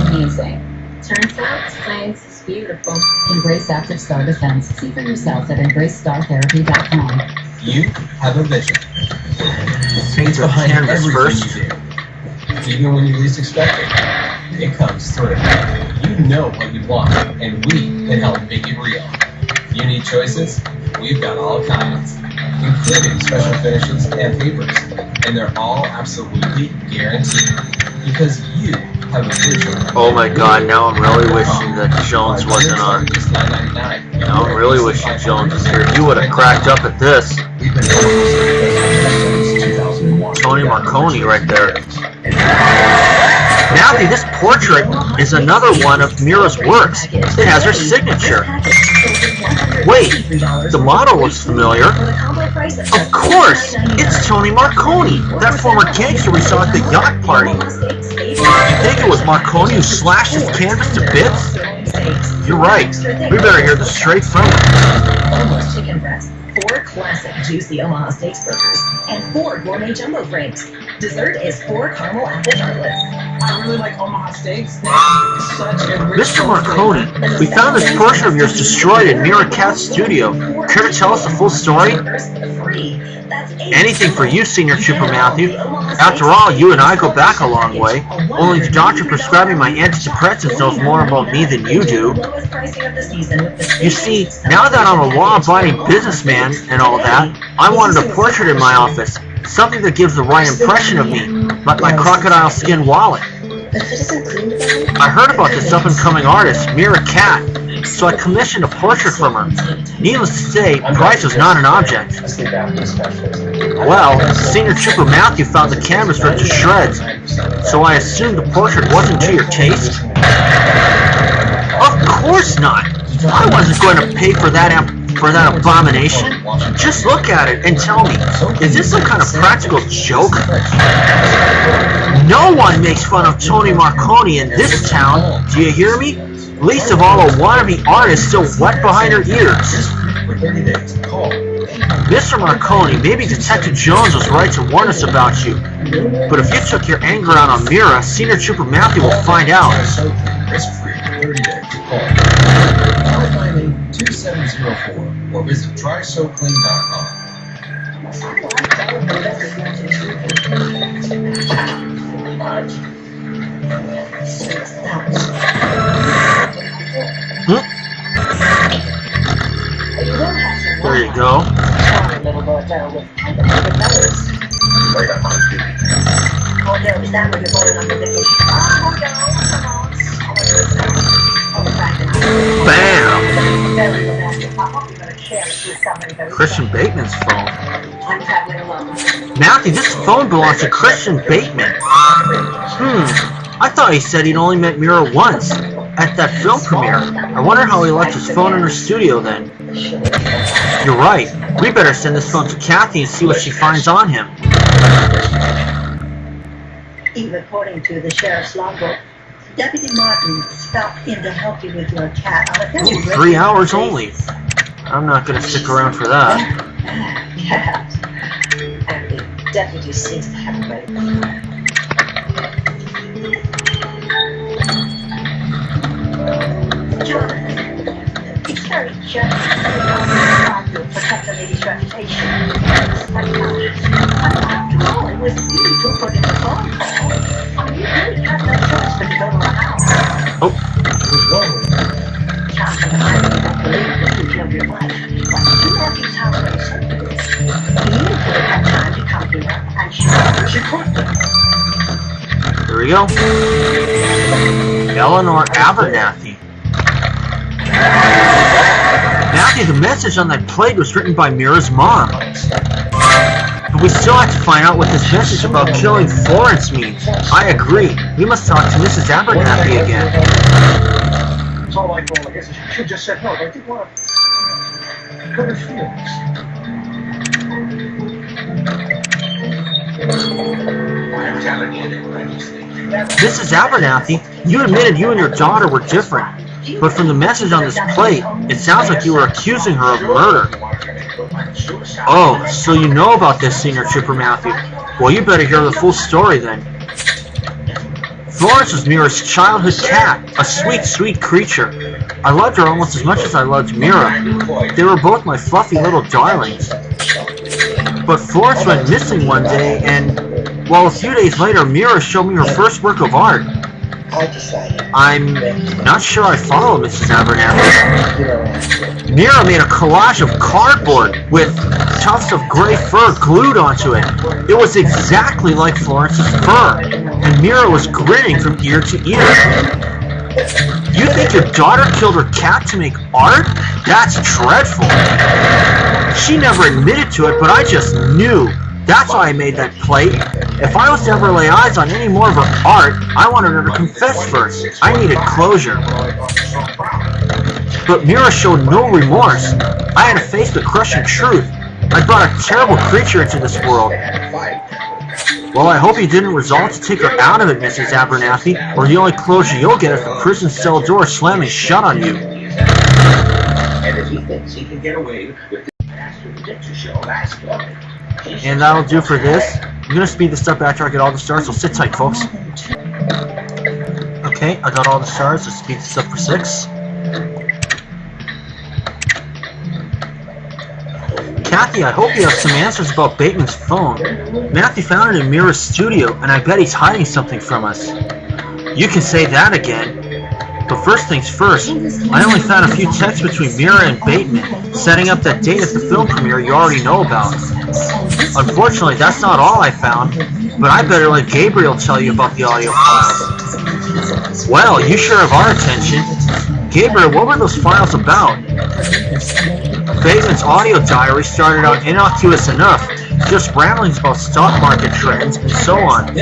Amazing. Turns out science is beautiful. Embrace Active Star Defense. See for yourself at embracestartherapy.com. You have a vision. Paint It's the behind canvas everything first. you do. Even when you least expect it, it comes through. You know what you want, and we can help make it real. You need choices? We've got all kinds, including special finishes and papers, and they're all absolutely guaranteed because you have a vision. Oh my god, now I'm really wishing that Jones wasn't on. Just $9.99. Now I'm really wishing Jones was here. He would have cracked up at this. We've been since 2001. Tony Marconi right there. Matthew, this portrait is another one of Mira's works. It has her signature. Wait, the model looks familiar. Of course, it's Tony Marconi, that former gangster we saw at the yacht party. You think it was Marconi who slashed his canvas to bits? You're right. We better hear this straight from him. Almost chicken breast, 4 classic juicy Omaha Steaks burgers, and 4 gourmet jumbo franks. Dessert is 4 caramel apple tartlets. I really like Omaha Steaks. It's such a rich Mr. Marconi, we found this portrait of yours destroyed in Mira Cat's studio. Care to tell us the full story? Anything for you, Senior Trooper Matthew. After all, you and I go back a long way. Only the doctor prescribing my antidepressants knows more about me than you do. You see, now that I'm a law-abiding businessman and all that, I wanted a portrait in my office. Something that gives the right impression of me, like my crocodile skin wallet. I heard about this up-and-coming artist, Mira Cat, so I commissioned a portrait from her. Needless to say, price was not an object. Well, Senior Trooper Matthew found the canvas ripped to shreds, so I assumed the portrait wasn't to your taste? Of course not! I wasn't going to pay for that abomination. Just look at it and tell me, is this some kind of practical joke? No one makes fun of Tony Marconi in this town, do you hear me? Least of all a wannabe artist still wet behind her ears. Mr. Marconi, maybe Detective Jones was right to warn us about you. But if you took your anger out on Mira, Senior Trooper Matthew will find out. Risk-free for 30 days. Call 998-2704 or visit trySoClean.com. There you go. Oh no, is that where you're going on the vacation? Oh no, come on. Bam! Very romantic. I hope you're going to share it with somebody very Christian Bateman's phone. I'm traveling alone. Matthew, this phone belongs to Christian Bateman. I thought he said he'd only met Mira once, at that film premiere. I wonder how he left his phone in her studio then. You're right. We better send this phone to Kathy and see what she finds on him. Even according to the sheriff's logbook, Deputy Martin stopped in to help you with your cat on a very Ooh, 3 hours only. I'm not going to stick around for that. Cat. And the deputy seems to have a way. Jonathan, it's very just to protect the lady's reputation. But after all, it was you who put in the phone call. I mean, you really have no choice but to go to the house. Oh. Jonathan, I don't believe that you killed your wife, but you left his house very suddenly. You could have had time to come here and she could. Here we go. Eleanor Abernathy. Matthew, the message on that plate was written by Mira's mom. But we still have to find out what this message about killing Florence means. I agree. We must talk to Mrs. Abernathy again. It's all like, well, I guess she should just said no, but I did want to hurt her feelings. I'm telling you, they were anything. Mrs. Abernathy, you admitted you and your daughter were different. But from the message on this plate, it sounds like you were accusing her of murder. Oh, so you know about this, Senior Trooper Matthew. Well, you better hear the full story then. Florence was Mira's childhood cat, a sweet, sweet creature. I loved her almost as much as I loved Mira. They were both my fluffy little darlings. But Florence went missing one day, and, well, a few days later, Mira showed me her first work of art. I'm not sure I follow, Mrs. Abernathy. Mira made a collage of cardboard with tufts of gray fur glued onto it. It was exactly like Florence's fur, and Mira was grinning from ear to ear. You think your daughter killed her cat to make art? That's dreadful. She never admitted to it, but I just knew. That's why I made that plate. If I was to ever lay eyes on any more of her art, I wanted her to confess first. I needed closure. But Mira showed no remorse. I had to face the crushing truth. I brought a terrible creature into this world. Well, I hope you didn't resolve to take her out of it, Mrs. Abernathy, or the only closure you'll get is the prison cell door slamming shut on you. And if he thinks he can get away with the Master Picture Show, that's good. And that'll do for this. I'm going to speed this up after I get all the stars, so sit tight, folks. Okay, I got all the stars. Let's speed this up for 6. Kathy, I hope you have some answers about Bateman's phone. Matthew found it in Mira's studio, and I bet he's hiding something from us. You can say that again. But first things first, I only found a few texts between Mira and Bateman, setting up that date at the film premiere you already know about. Unfortunately, that's not all I found, but I better let Gabriel tell you about the audio files. Well, you sure have our attention. Gabriel, what were those files about? Bateman's audio diary started out innocuous enough, just ramblings about stock market trends and so on.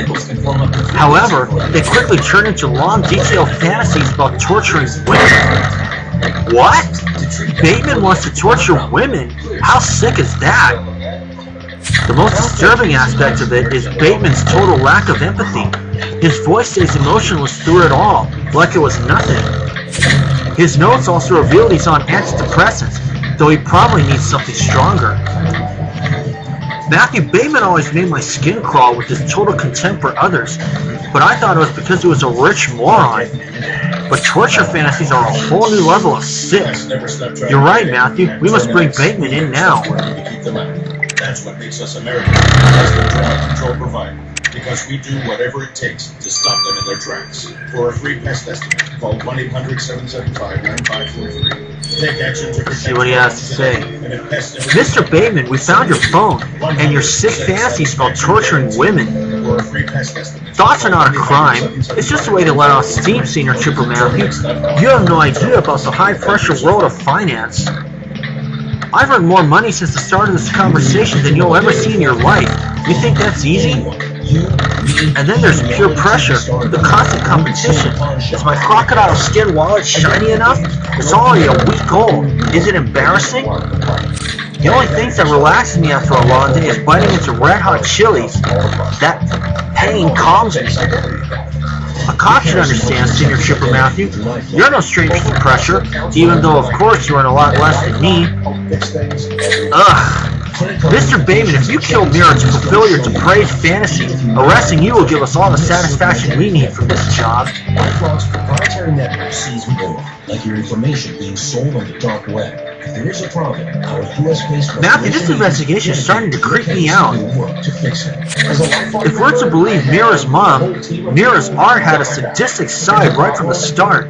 However, they quickly turned into long, detailed fantasies about torturing women. What? Bateman wants to torture women? How sick is that? The most disturbing aspect of it is Bateman's total lack of empathy. His voice stays emotionless through it all, like it was nothing. His notes also reveal he's on antidepressants, though he probably needs something stronger. Matthew, Bateman always made my skin crawl with his total contempt for others, but I thought it was because he was a rich moron. But torture fantasies are a whole new level of sick. You're right, Matthew. We must bring Bateman in now. That's what makes us Americans as the drug control provider, because we do whatever it takes to stop them in their tracks. For a free pest estimate, call 1-800-775-9543. Take action to protect. See what he has to say. Mr. Bateman, we found your phone and your sick fantasies about torturing women. for a free pest estimate. Thoughts are not a crime. It's just a way to let off steam, Senior Trooper Matthew. You have no idea about the high-pressure world of finance. I've earned more money since the start of this conversation than you'll ever see in your life. You think that's easy? And then there's peer pressure, the constant competition. Is my crocodile skin wallet shiny enough? It's already a week old. Is it embarrassing? The only things that relaxes me after a long day is biting into red-hot chilies. That pain calms me. A cop should understand, Senior Trooper Matthew. You're no stranger to pressure, even though, of course, you earn a lot less than me. Ugh. Mr. Bateman, if you kill Mira to fulfill your depraved fantasy, arresting you will give us all the satisfaction we need from this job. LifeLock's proprietary network sees more, like your information being sold on the dark web. If there is a problem, our US-based Matthew, this investigation is starting to creep me out. to fix it. If we're to believe Mira's mom, Mira's art had a sadistic side right from the start.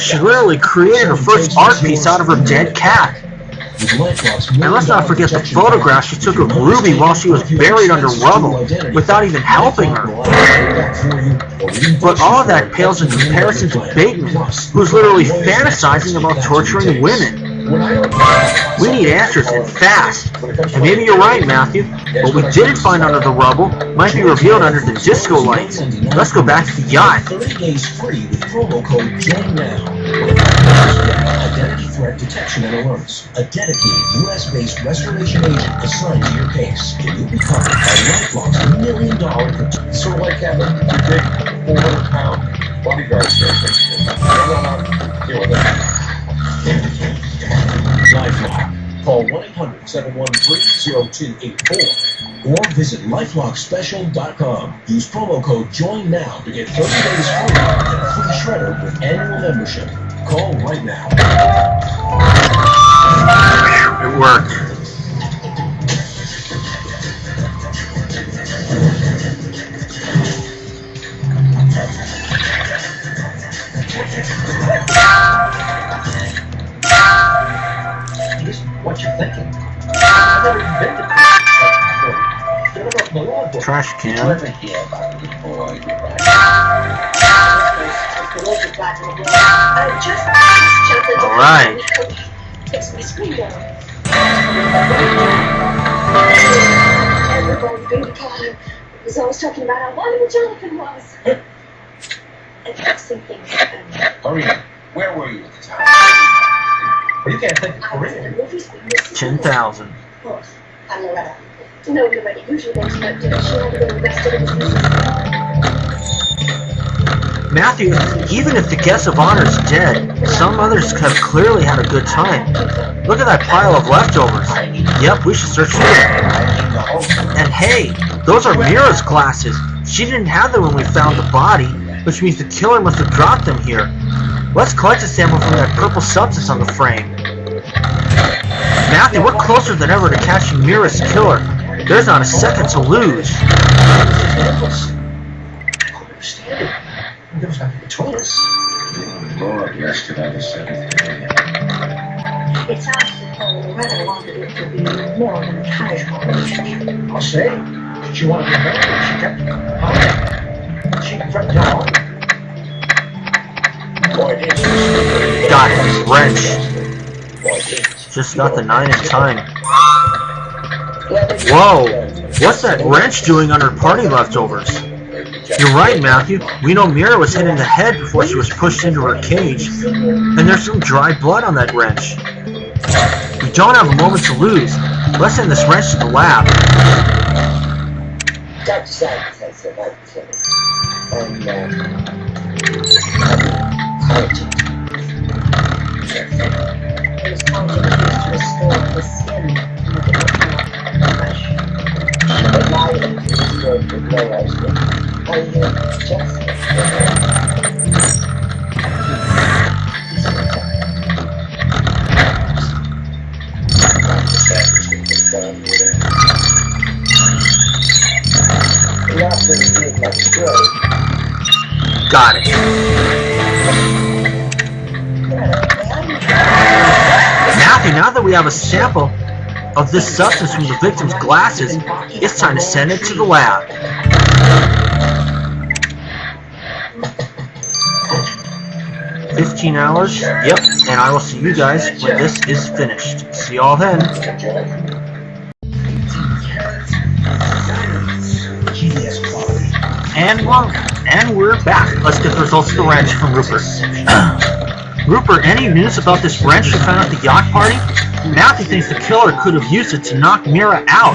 She literally created her first art piece out of her dead cat. And let's not forget the photograph she took of Ruby while she was buried under rubble, without even helping her. But all of that pales in comparison to Bateman, who's literally fantasizing about torturing women. We need answers, and fast. And maybe you're right, Matthew. What we didn't find under the rubble might be revealed under the disco lights. Let's go back to the yacht. 30 days free with promo code JOINNOW. Identity threat detection and alerts. A dedicated US-based restoration agent assigned to your case. And you'll be covered by LifeLock's $1 million protection. Sort of like having a big 400-pound bodyguard station. I don't know how to deal with that. LifeLock. Call 1-800-713-0284 or visit LifeLockSpecial.com. Use promo code JOINNOW to get 30 days free and a free shredder with annual membership. Call right now. It worked. What you're thinking? I've never been to before. Trash can. Never hear about the boy. Alright. Fix my screen door. Everybody baby Colin was always talking about how wonderful Jonathan was. And fixing things. Maria, where were you at the time? Well, you can't think of Korean. 10,000. I'm Loretta. No, Loretta usually goes back to she had been arrested in his business. Matthew, even if the guest of honor is dead, some others have clearly had a good time. Look at that pile of leftovers. Yep, we should search through it. And hey, those are Mira's glasses. She didn't have them when we found the body, which means the killer must have dropped them here. Let's collect a sample from that purple substance on the frame. Matthew, we're closer than ever to catching Mira's killer. There's not a second to lose. I don't understand it. There was nothing between us. Lord rested on the seventh day. It's obstacle Loretta wanted it to be more than a casual relationship. I'll say, she wanted to marry me. She kept calling. She threatened her own. Boy, did she. Got it. Wrench. Just got the 9 in time. Whoa! What's that wrench doing under party leftovers? You're right, Matthew. We know Mira was hit in the head before she was pushed into her cage. And there's some dry blood on that wrench. We don't have a moment to lose. Let's send this wrench to the lab. Dr. Simon has a right to this. And, it was conjured to restore the skin and the flesh. The light restored the glow as well. Are you just Got it. Matthew, now that we have a sample of this substance from the victim's glasses, it's time to send it to the lab. 15 hours. Yep, and I will see you guys when this is finished. See y'all then. And we're back. Let's get the results of the wrench from Rupert. Rupert, any news about this wrench you found at the yacht party? Matthew thinks the killer could have used it to knock Mira out.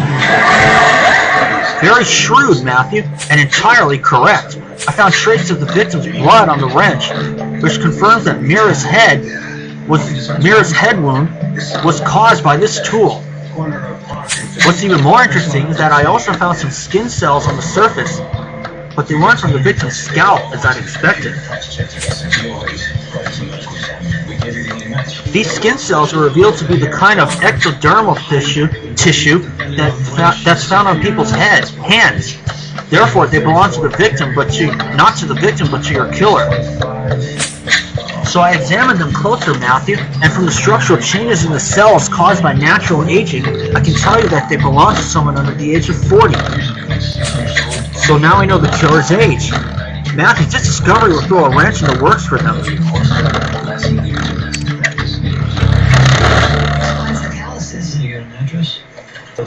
Very shrewd, Matthew, and entirely correct. I found traces of the victim's blood on the wrench, which confirms that Mira's head wound was caused by this tool. What's even more interesting is that I also found some skin cells on the surface, but they weren't from the victim's scalp as I'd expected. These skin cells were revealed to be the kind of ectodermal tissue that's found on people's hands. Therefore, they belong to the victim, not to the victim, but to your killer. So I examined them closer, Matthew, and from the structural changes in the cells caused by natural aging, I can tell you that they belong to someone under the age of 40. So now I know the killer's age. Matthew, this discovery will throw a wrench in the works for them. You got an address?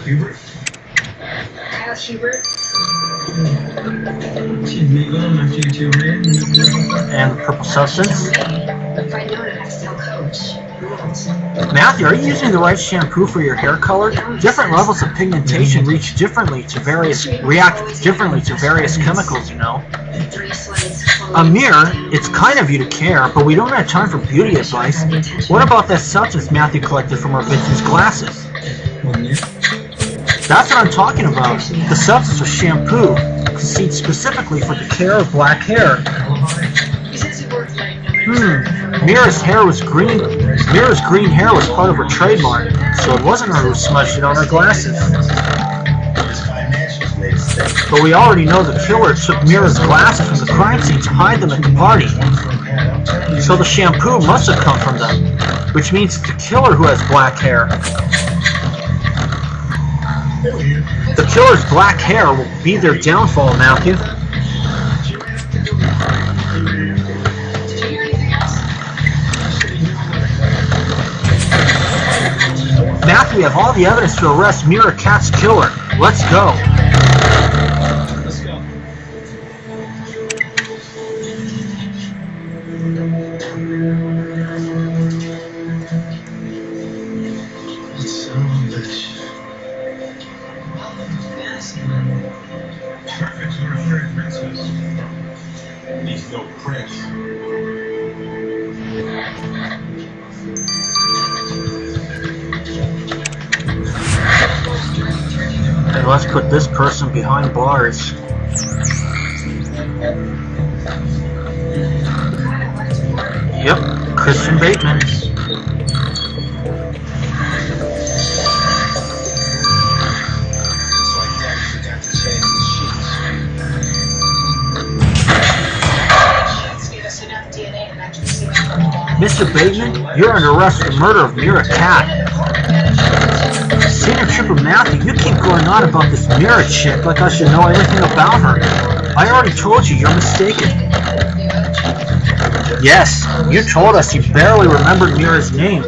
Hubert? Kyle Hubert. She'd meet with him after you two were in. And the purple substance. If I'd known it, I'd tell Coach. Matthew, are you using the right shampoo for your hair color? Different levels of pigmentation react differently to various chemicals, you know. Amir, it's kind of you to care, but we don't have time for beauty advice. What about that substance Matthew collected from our victim's glasses? That's what I'm talking about. The substance was shampoo, conceived specifically for the care of black hair. Mira's green hair was part of her trademark, so it wasn't her who smudged it on her glasses. But we already know the killer took Mira's glasses from the crime scene to hide them at the party. So the shampoo must have come from them, which means it's the killer who has black hair. The killer's black hair will be their downfall, Matthew. Matthew, we have all the evidence to arrest Mira Katz's killer. Let's go. Perfect for a fairy princess. Needs no prince. And let's put this person behind bars. Yep, Christian Bateman. Mr. Bateman, you're under arrest for the murder of Mira Katz. Senior Trooper Matthew, you keep going on about this Mira chick like I should know everything about her. I already told you you're mistaken. Yes, you told us you barely remembered Mira's name,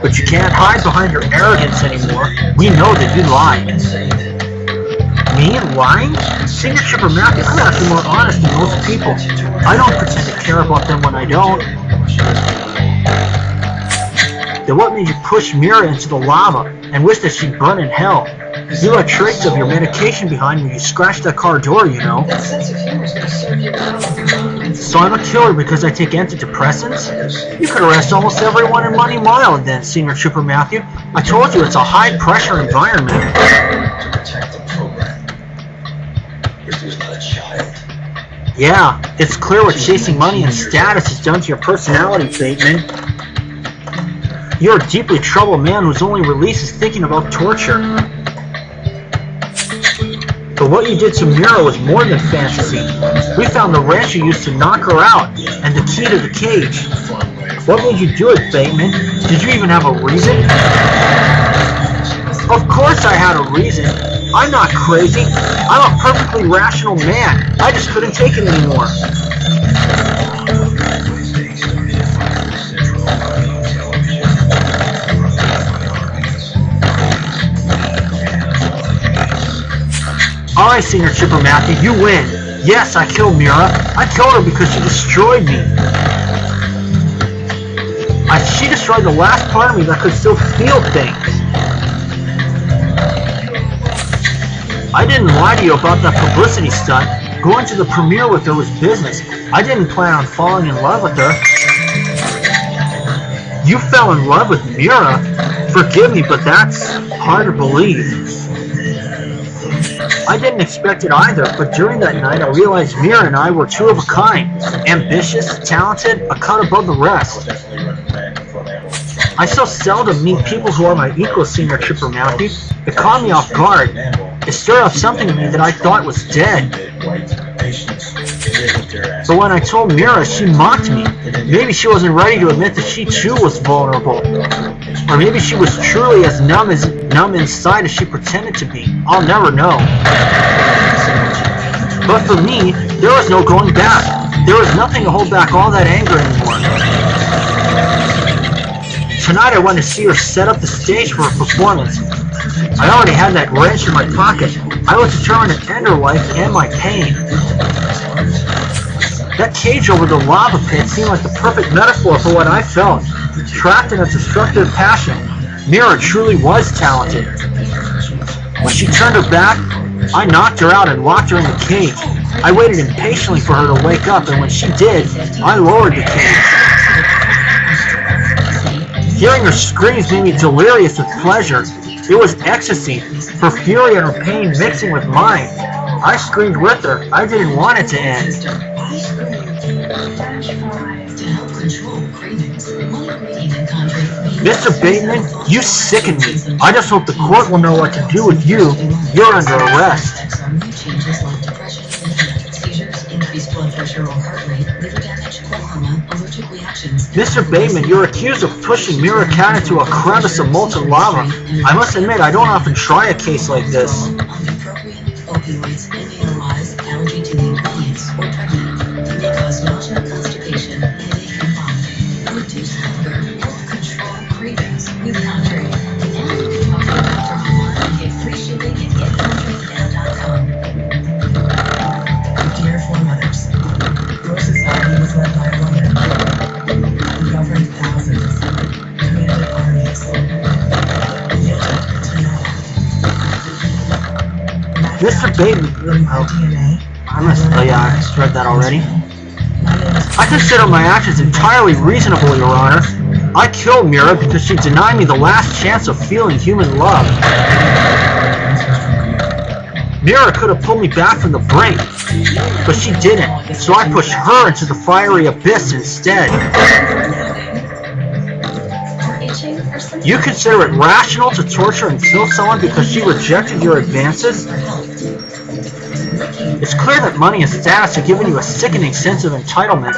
but you can't hide behind your arrogance anymore. We know that you lied. Me lying? Senior Trooper Matthew, I'm actually more honest than most people. I don't pretend to care about them when I don't. Then what made you push Mira into the lava and wish that she'd burn in hell? You left traces of your medication behind when you scratched that car door, you know. That sense of humor is going to serve you well. So I'm a killer because I take antidepressants? You could arrest almost everyone in Money Mile then, Senior Trooper Matthew. I told you it's a high-pressure environment. To protect the program. This was not a child. Yeah, it's clear what chasing money and status has done to your personality, Bateman. You're a deeply troubled man whose only release is thinking about torture. But what you did to Mira was more than fantasy. We found the wrench you used to knock her out, and the key to the cage. What made you do it, Bateman? Did you even have a reason? Of course I had a reason. I'm not crazy. I'm a perfectly rational man. I just couldn't take it anymore. Alright, Senior Trooper Matthew, you win. Yes, I killed Mira. I killed her because she destroyed me. She destroyed the last part of me that could still feel things. I didn't lie to you about that publicity stunt. Going to the premiere with her was business. I didn't plan on falling in love with her. You fell in love with Mira? Forgive me, but that's hard to believe. I didn't expect it either, but during that night I realized Mira and I were two of a kind. Ambitious, talented, a cut above the rest. I so seldom meet people who are my equals, Senior Trooper Matthew. It caught me off guard. It stirred up something in me that I thought was dead. But when I told Mira, she mocked me. Maybe she wasn't ready to admit that she too was vulnerable. Or maybe she was truly as numb inside as she pretended to be. I'll never know. But for me, there was no going back. There was nothing to hold back all that anger anymore. Tonight I went to see her set up the stage for her performance. I already had that wrench in my pocket. I was determined to end her life and my pain. That cage over the lava pit seemed like the perfect metaphor for what I felt. Trapped in a destructive passion, Mira truly was talented. When she turned her back, I knocked her out and locked her in the cage. I waited impatiently for her to wake up, and when she did, I lowered the cage. Hearing her screams made me delirious with pleasure. It was ecstasy, her fury and her pain mixing with mine. I screamed with her. I didn't want it to end. Mr. Bateman, you sicken me. I just hope the court will know what to do with you. You're under arrest. Mr. Bateman, you're accused of pushing Mira Cat into a crevice of molten lava. I must admit, I don't often try a case like this. Opioids, immunized, allergy to the ingredients, or pregnant. May cause nausea, constipation, headache, and vomiting. Reduce hunger, help control cravings with Country. And you can talk to your doctor online and get free shipping at getcountrynow.com. Dear foremothers, your society was led by women. We governed thousands, commanded armies. Mr. Bateman, I read that already. I consider my actions entirely reasonable, Your Honor. I killed Mira because she denied me the last chance of feeling human love. Mira could have pulled me back from the brink, but she didn't, so I pushed her into the fiery abyss instead. You consider it rational to torture and kill someone because she rejected your advances? It's clear that money and status have given you a sickening sense of entitlement,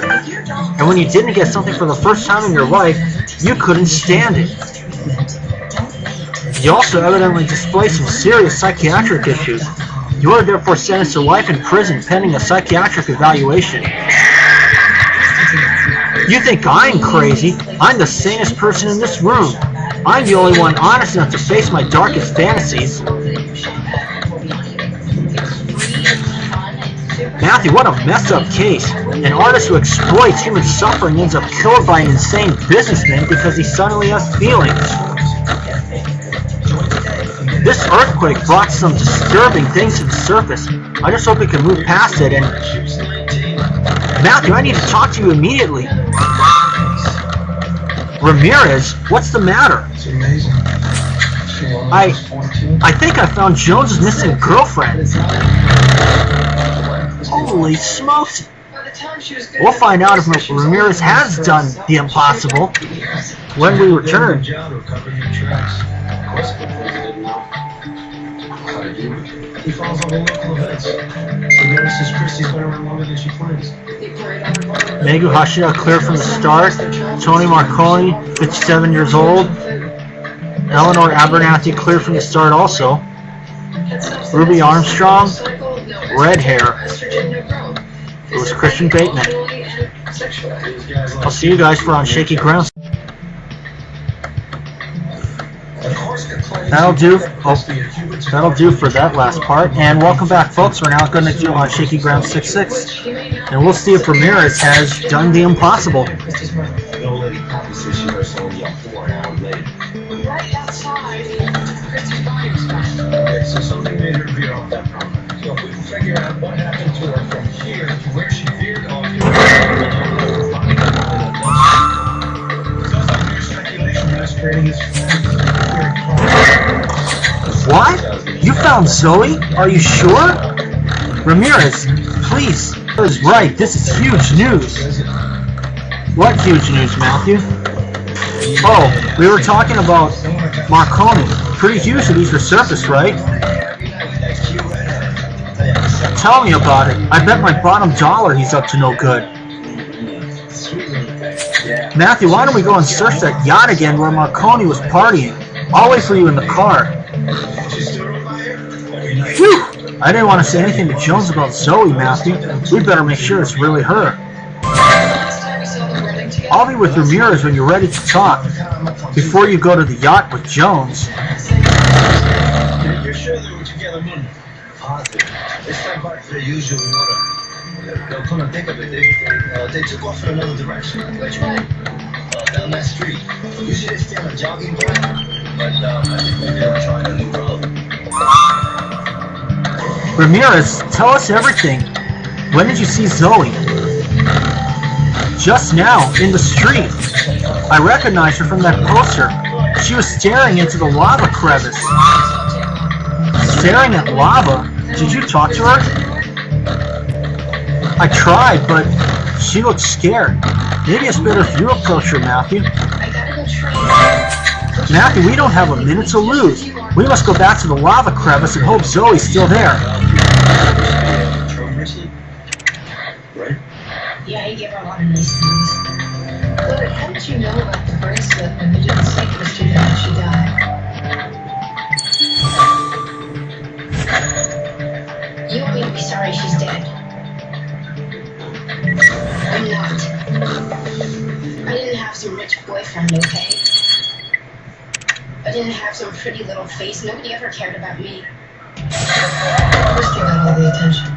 and when you didn't get something for the first time in your life, you couldn't stand it. You also evidently display some serious psychiatric issues. You are therefore sentenced to life in prison pending a psychiatric evaluation. You think I'm crazy? I'm the sanest person in this room. I'm the only one honest enough to face my darkest fantasies. Matthew, what a messed up case. An artist who exploits human suffering ends up killed by an insane businessman because he suddenly has feelings. This earthquake brought some disturbing things to the surface. I just hope we can move past it and... Matthew, I need to talk to you immediately. Ramirez, what's the matter? It's amazing. I think I found Jones's missing girlfriend. Holy smokes. We'll find out if Ramirez has done the impossible when we return. He follows all the local events. He notices Christy's been around longer than she plans. Megu Hashira cleared from the start. Tony Marconi, 57 years old. Eleanor Abernathy cleared from the start also. Ruby Armstrong, red hair. It was Christian Bateman. I'll see you guys for On Shaky Ground. The Corsica claim That'll do. Oh, that'll do for that last part. And welcome back, folks. We're now going to do on Shaky Ground 6-6. And we'll see if Ramirez has done the impossible. The old lady probably said she heard Sonya 4 hours later. Right outside Christy's body was found. Okay, so something made her veer off that promenade. So if we can figure out what happened to her from here to where she veered off, sounds like mere speculation masquerading as What? You found Zoe? Are you sure? Ramirez, please. I was right. This is huge news. What huge news, Matthew? Oh, we were talking about Marconi. Pretty huge that he's resurfaced, right? Tell me about it. I bet my bottom dollar he's up to no good. Matthew, why don't we go and search that yacht again where Marconi was partying? I'll wait for you in the car. Phew! I didn't want to say anything to Jones about Zoe, Matthew. We better make sure it's really her. I'll be with Ramirez when you're ready to talk. Before you go to the yacht with Jones. You're sure they were together Monday? Positive. They stepped back to their usual order. They'll come and think of it. They took off in another direction. Which way? Down that street. Usually they stay on a jogging path, but I think maybe they were trying a new road. Ramirez, tell us everything. When did you see Zoe? Just now, in the street. I recognized her from that poster. She was staring into the lava crevice. Staring at lava? Did you talk to her? I tried, but she looked scared. Maybe it's better if you approach her, Matthew. Matthew, we don't have a minute to lose. We must go back to the lava crevice and hope Zoe's still there. Right? Yeah, he gave her a lot of nice things. But how did you know about the bracelet when you didn't say Christy that she died? You want me to be sorry she's dead? I'm not. I didn't have some rich boyfriend, okay? I didn't have some pretty little face. Nobody ever cared about me. Christy got all the attention.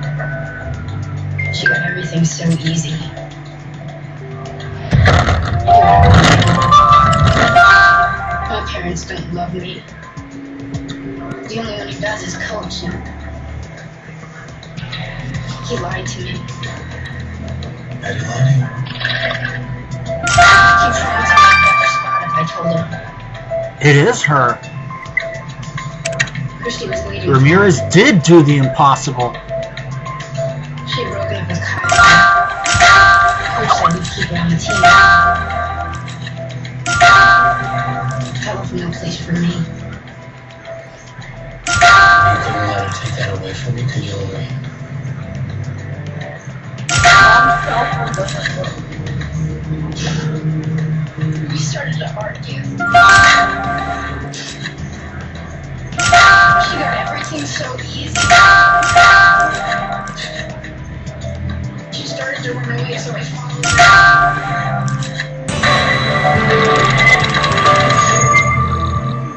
She got everything so easy. My parents don't love me. The only one who does is Coach. He lied to me. Daddy lied to you? He promised me a better spot if I told him. It is her. Christy was waiting. Ramirez did do the impossible. She had broken up with Kyle. Coach said we'd keep her on the team. Kyle was no place for me. You couldn't let her take that away from you, could you, Louie? We started to argue. She got everything so easy. She started to run away, so I followed her.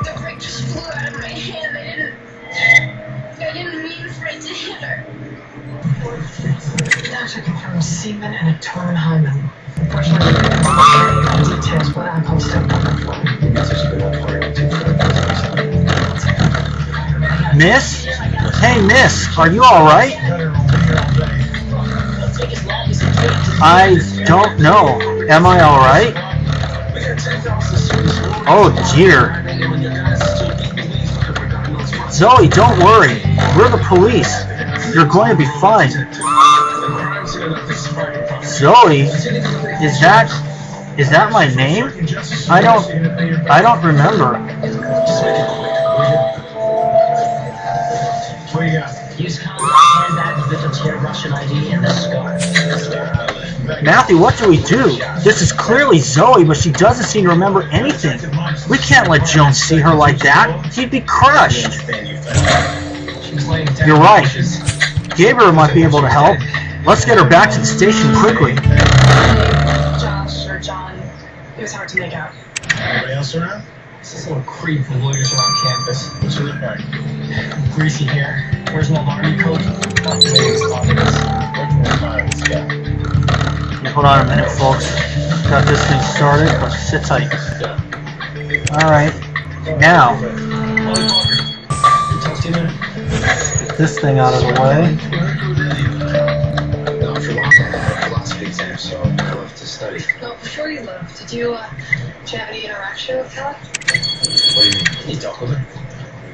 The ring just flew out of my hand. I didn't mean for it to hit her. Doctor confirmed semen and a torn hymen. Unfortunately, we couldn't get details, but I posted up on the phone. Miss? Hey, miss, are you alright? I don't know. Am I alright? Oh dear. Zoe, don't worry. We're the police. You're going to be fine. Zoe? Is that my name? I don't remember. What do you got? Use condom, handbag, Vitatier, Russian ID, and the scarf. Matthew, what do we do? This is clearly Zoe, but she doesn't seem to remember anything. We can't let Jones see her like that. He'd be crushed. You're right. Gabriel might be able to help. Let's get her back to the station quickly. Josh or John, it was hard to make out. Anybody else around? This little creep who loiters around campus. What's she look like? Greasy hair. Wears an old army coat. Not the biggest obvious. Where can we find this guy? Hold on a minute, folks. Got this thing started, but sit tight. Alright. Now, get this thing out of the way. No, for long I had a philosophy exam, so I love to study. No, before you left, did you have any interaction with Kelly? What do you mean? Can you talk with her?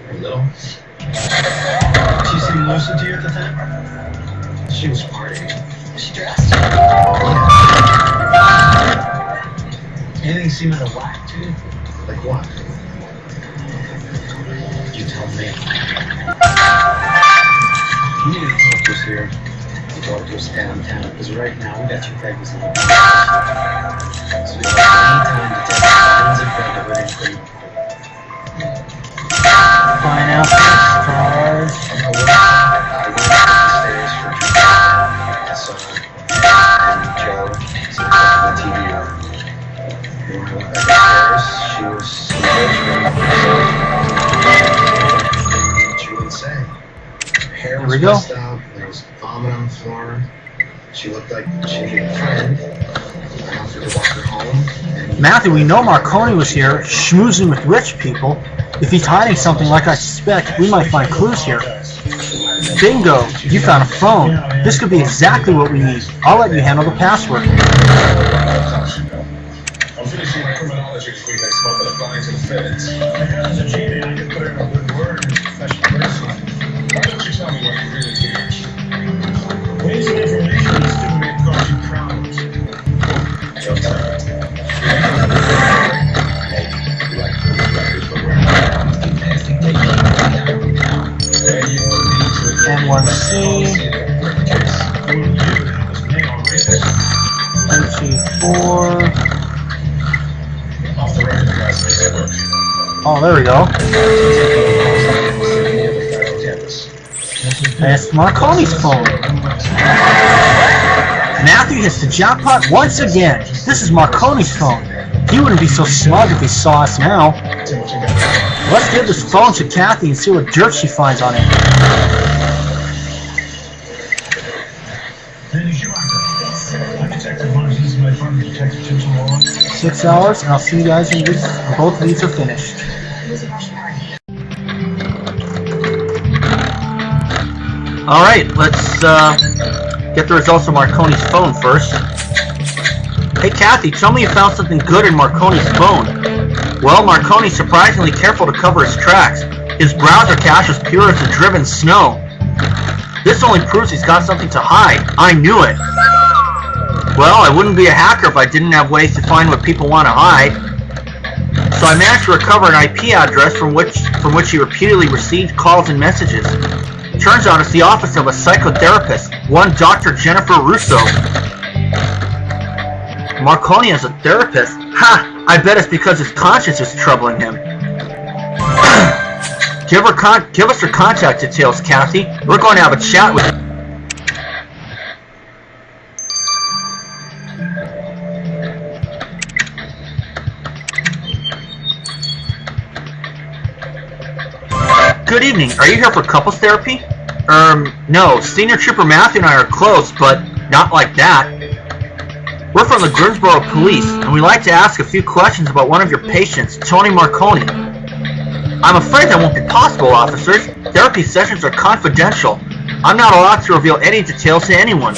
A little? She seemed lucid to you at the time? She was partying. Was she dressed? Anything seem out of whack to you? Like what? You tell me. You need to talk to us here. You talk to us downtown, because right now we got two pregnant on the So we don't have any time to take signs of brotherhood and creep. Pineapple, stars. I went upstairs for a drink. I saw her and Joe sitting across the TV room. When I went back upstairs, she was what she wouldn't say. Her hair was messed up, there was vomit on the floor. She looked like she needed a friend. I offered to walk her home. Matthew, we know Marconi was here, schmoozing with rich people. If he's hiding something like I suspect, we might find clues here. Bingo! You found a phone. This could be exactly what we need. I'll let you handle the password. I'm finishing my criminology degree next month and applying to the feds. As a GD, I could put in a good word in professional person. Why don't you tell me what you really teach? Ways and information is still make causing problems. Your time. N1C, NC4. Oh, there we go. That's Marconi's phone. Matthew hits the jackpot once again. This is Marconi's phone. He wouldn't be so smug if he saw us now. Let's give this phone to Kathy and see what dirt she finds on it. Then you I'm Detective Marks. This is my partner, Detective Tim Malone. 6 hours, and I'll see you guys when both of these are finished. Alright, let's get the results of Marconi's phone first. Hey Kathy, tell me you found something good in Marconi's phone. Well, Marconi's surprisingly careful to cover his tracks. His browser cache is pure as the driven snow. This only proves he's got something to hide. I knew it. Well, I wouldn't be a hacker if I didn't have ways to find what people want to hide. So I managed to recover an IP address from which he repeatedly received calls and messages. Turns out it's the office of a psychotherapist, one Dr. Jennifer Russo. Marconi as a therapist? Ha! I bet it's because his conscience is troubling him. Give us her contact details, Kathy. We're going to have a chat with her. Good evening. Are you here for couples therapy? No. Senior Trooper Matthew and I are close, but not like that. We're from the Greensboro Police, and we'd like to ask a few questions about one of your patients, Tony Marconi. I'm afraid that won't be possible, officers. Therapy sessions are confidential. I'm not allowed to reveal any details to anyone.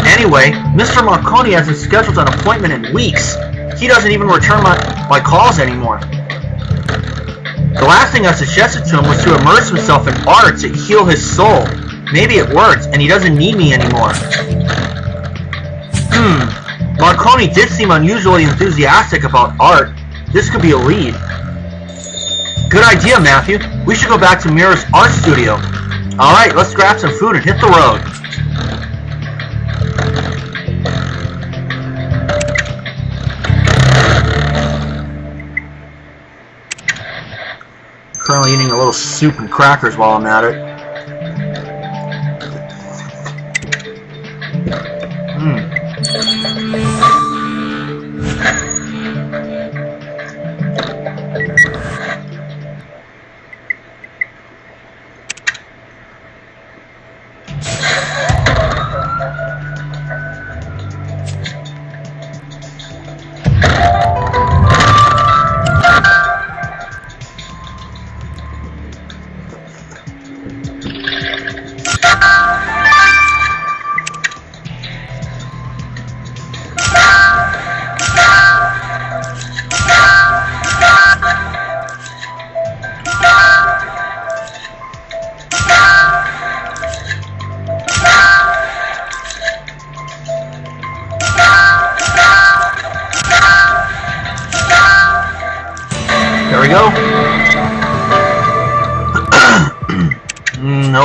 Anyway, Mr. Marconi hasn't scheduled an appointment in weeks. He doesn't even return my calls anymore. The last thing I suggested to him was to immerse himself in art to heal his soul. Maybe it worked, and he doesn't need me anymore. Marconi did seem unusually enthusiastic about art. This could be a lead. Good idea, Matthew. We should go back to Mira's art studio. Alright, let's grab some food and hit the road. Currently eating a little soup and crackers while I'm at it.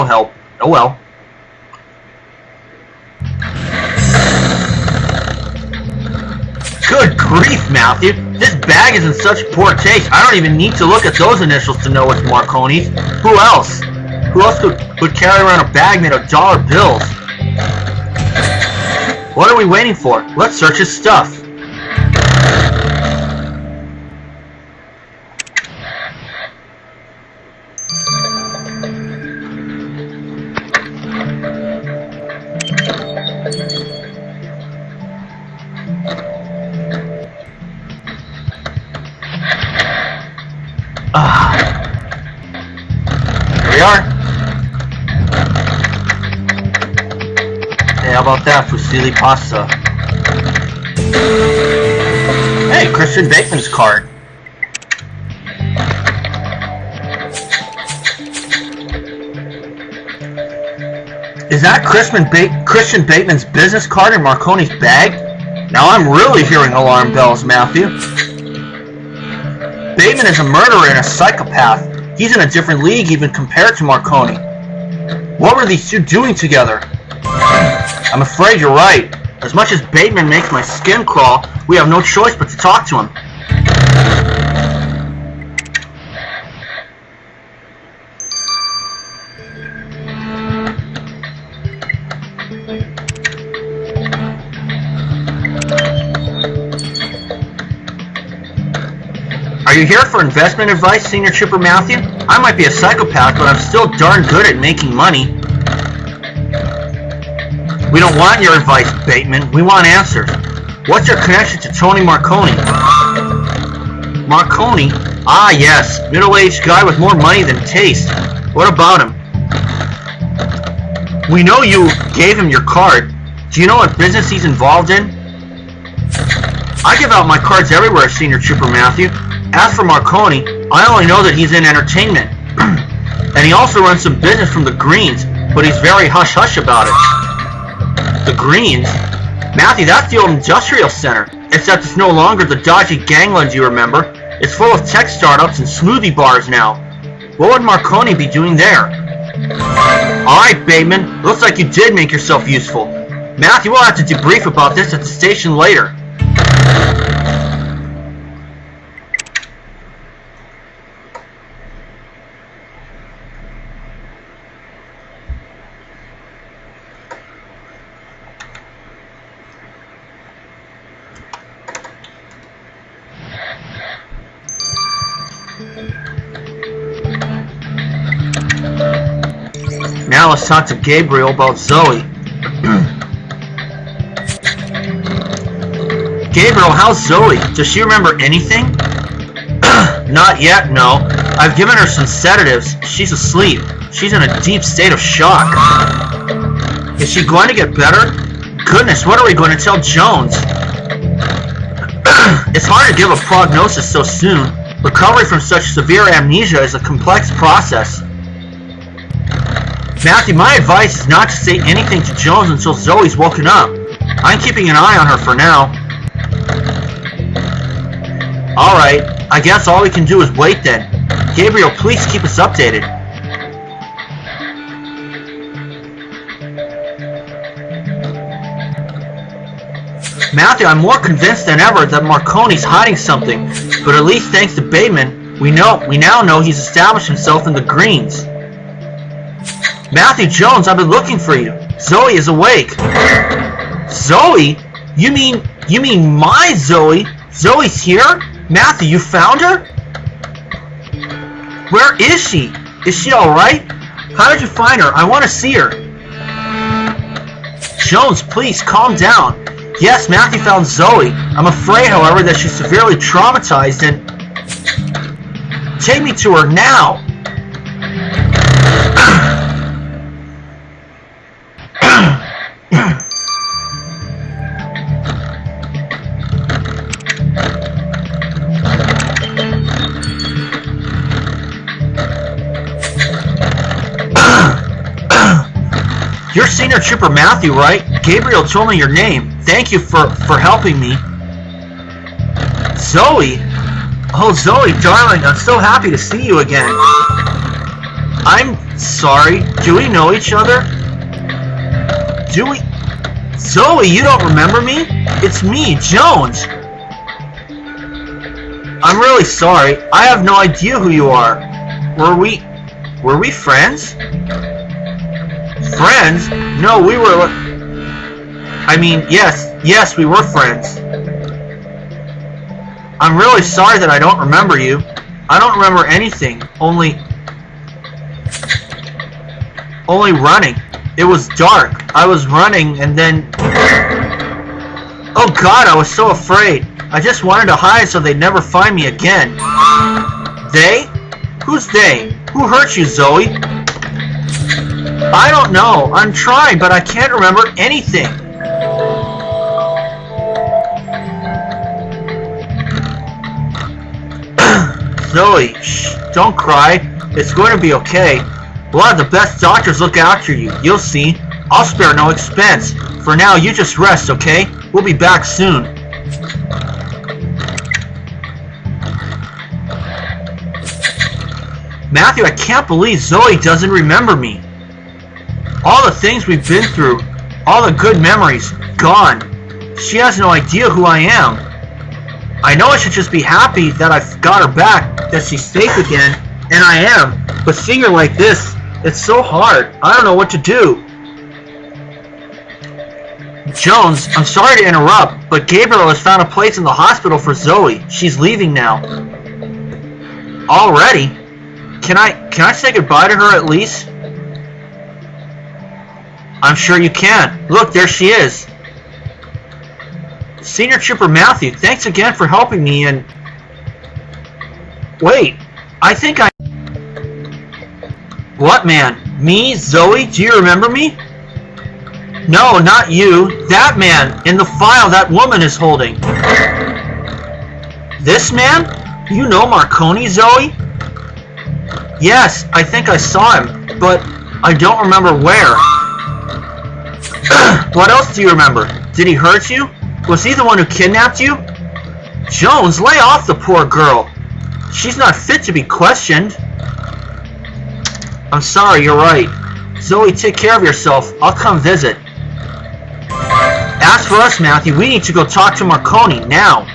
no help. Oh well. Good grief, Matthew. This bag is in such poor taste, I don't even need to look at those initials to know it's Marconi's. Who else? Who else would carry around a bag made of dollar bills? What are we waiting for? Let's search his stuff. Here we are. Hey, how about that fusilli pasta? Hey, Christian Bateman's card. Is that Christian Bateman's business card in Marconi's bag? Now I'm really hearing alarm bells, Matthew. Bateman is a murderer and a psychopath. He's in a different league even compared to Marconi. What were these two doing together? I'm afraid you're right. As much as Bateman makes my skin crawl, we have no choice but to talk to him. Are you here for investment advice, Senior Trooper Matthew? I might be a psychopath, but I'm still darn good at making money. We don't want your advice, Bateman. We want answers. What's your connection to Tony Marconi? Marconi? Ah, yes. Middle-aged guy with more money than taste. What about him? We know you gave him your card. Do you know what business he's involved in? I give out my cards everywhere, Senior Trooper Matthew. As for Marconi, I only know that he's in entertainment. And he also runs some business from the Greens, but he's very hush-hush about it. The Greens? Matthew, that's the old industrial center, except it's no longer the dodgy gangland you remember. It's full of tech startups and smoothie bars now. What would Marconi be doing there? Alright, Bateman, looks like you did make yourself useful. Matthew, we'll have to debrief about this at the station later. Now let's talk to Gabriel about Zoe. Gabriel, how's Zoe? Does she remember anything? Not yet, no. I've given her some sedatives. She's asleep. She's in a deep state of shock. Is she going to get better? Goodness, what are we going to tell Jones? It's hard to give a prognosis so soon. Recovery from such severe amnesia is a complex process. Matthew, my advice is not to say anything to Jones until Zoe's woken up. I'm keeping an eye on her for now. Alright, I guess all we can do is wait then. Gabriel, please keep us updated. Matthew, I'm more convinced than ever that Marconi's hiding something, but at least thanks to Bateman, we now know he's established himself in the Greens. Matthew Jones, I've been looking for you. Zoe is awake. Zoe? You mean my Zoe? Zoe's here? Matthew, you found her? Where is she? Is she alright? How did you find her? I want to see her. Jones, please, calm down. Yes, Matthew found Zoe. I'm afraid, however, that she's severely traumatized and... Take me to her now! You're Senior Trooper Matthew, right? Gabriel told me your name. Thank you for helping me. Zoe? Oh, Zoe, darling, I'm so happy to see you again. I'm sorry. Do we know each other? Do we? Zoe, you don't remember me? It's me, Jones. I'm really sorry. I have no idea who you are. Were we friends? Friends? No, we were... I mean, yes, we were friends. I'm really sorry that I don't remember you. I don't remember anything, only running. It was dark. I was running and then... Oh God, I was so afraid. I just wanted to hide so they'd never find me again. They? Who's they? Who hurt you, Zoe? I don't know. I'm trying, but I can't remember anything. Zoe, shh, don't cry. It's going to be okay. We'll have the best doctors look after you. You'll see. I'll spare no expense. For now, you just rest, okay? We'll be back soon. Matthew, I can't believe Zoe doesn't remember me. All the things we've been through, all the good memories, gone. She has no idea who I am. I know I should just be happy that I've got her back, that she's safe again, and I am. But seeing her like this, it's so hard. I don't know what to do. Jones, I'm sorry to interrupt, but Gabriel has found a place in the hospital for Zoe. She's leaving now. Already? Can I say goodbye to her at least? I'm sure you can. Look, there she is. Senior Trooper Matthew, thanks again for helping me and... Wait, I think I... What man? Me? Zoe? Do you remember me? No, not you. That man, in the file that woman is holding. This man? You know Marconi, Zoe? Yes, I think I saw him, but I don't remember where. What else do you remember? Did he hurt you? Was he the one who kidnapped you? Jones, lay off the poor girl. She's not fit to be questioned. I'm sorry, you're right. Zoe, take care of yourself. I'll come visit. As for us, Matthew, we need to go talk to Marconi now.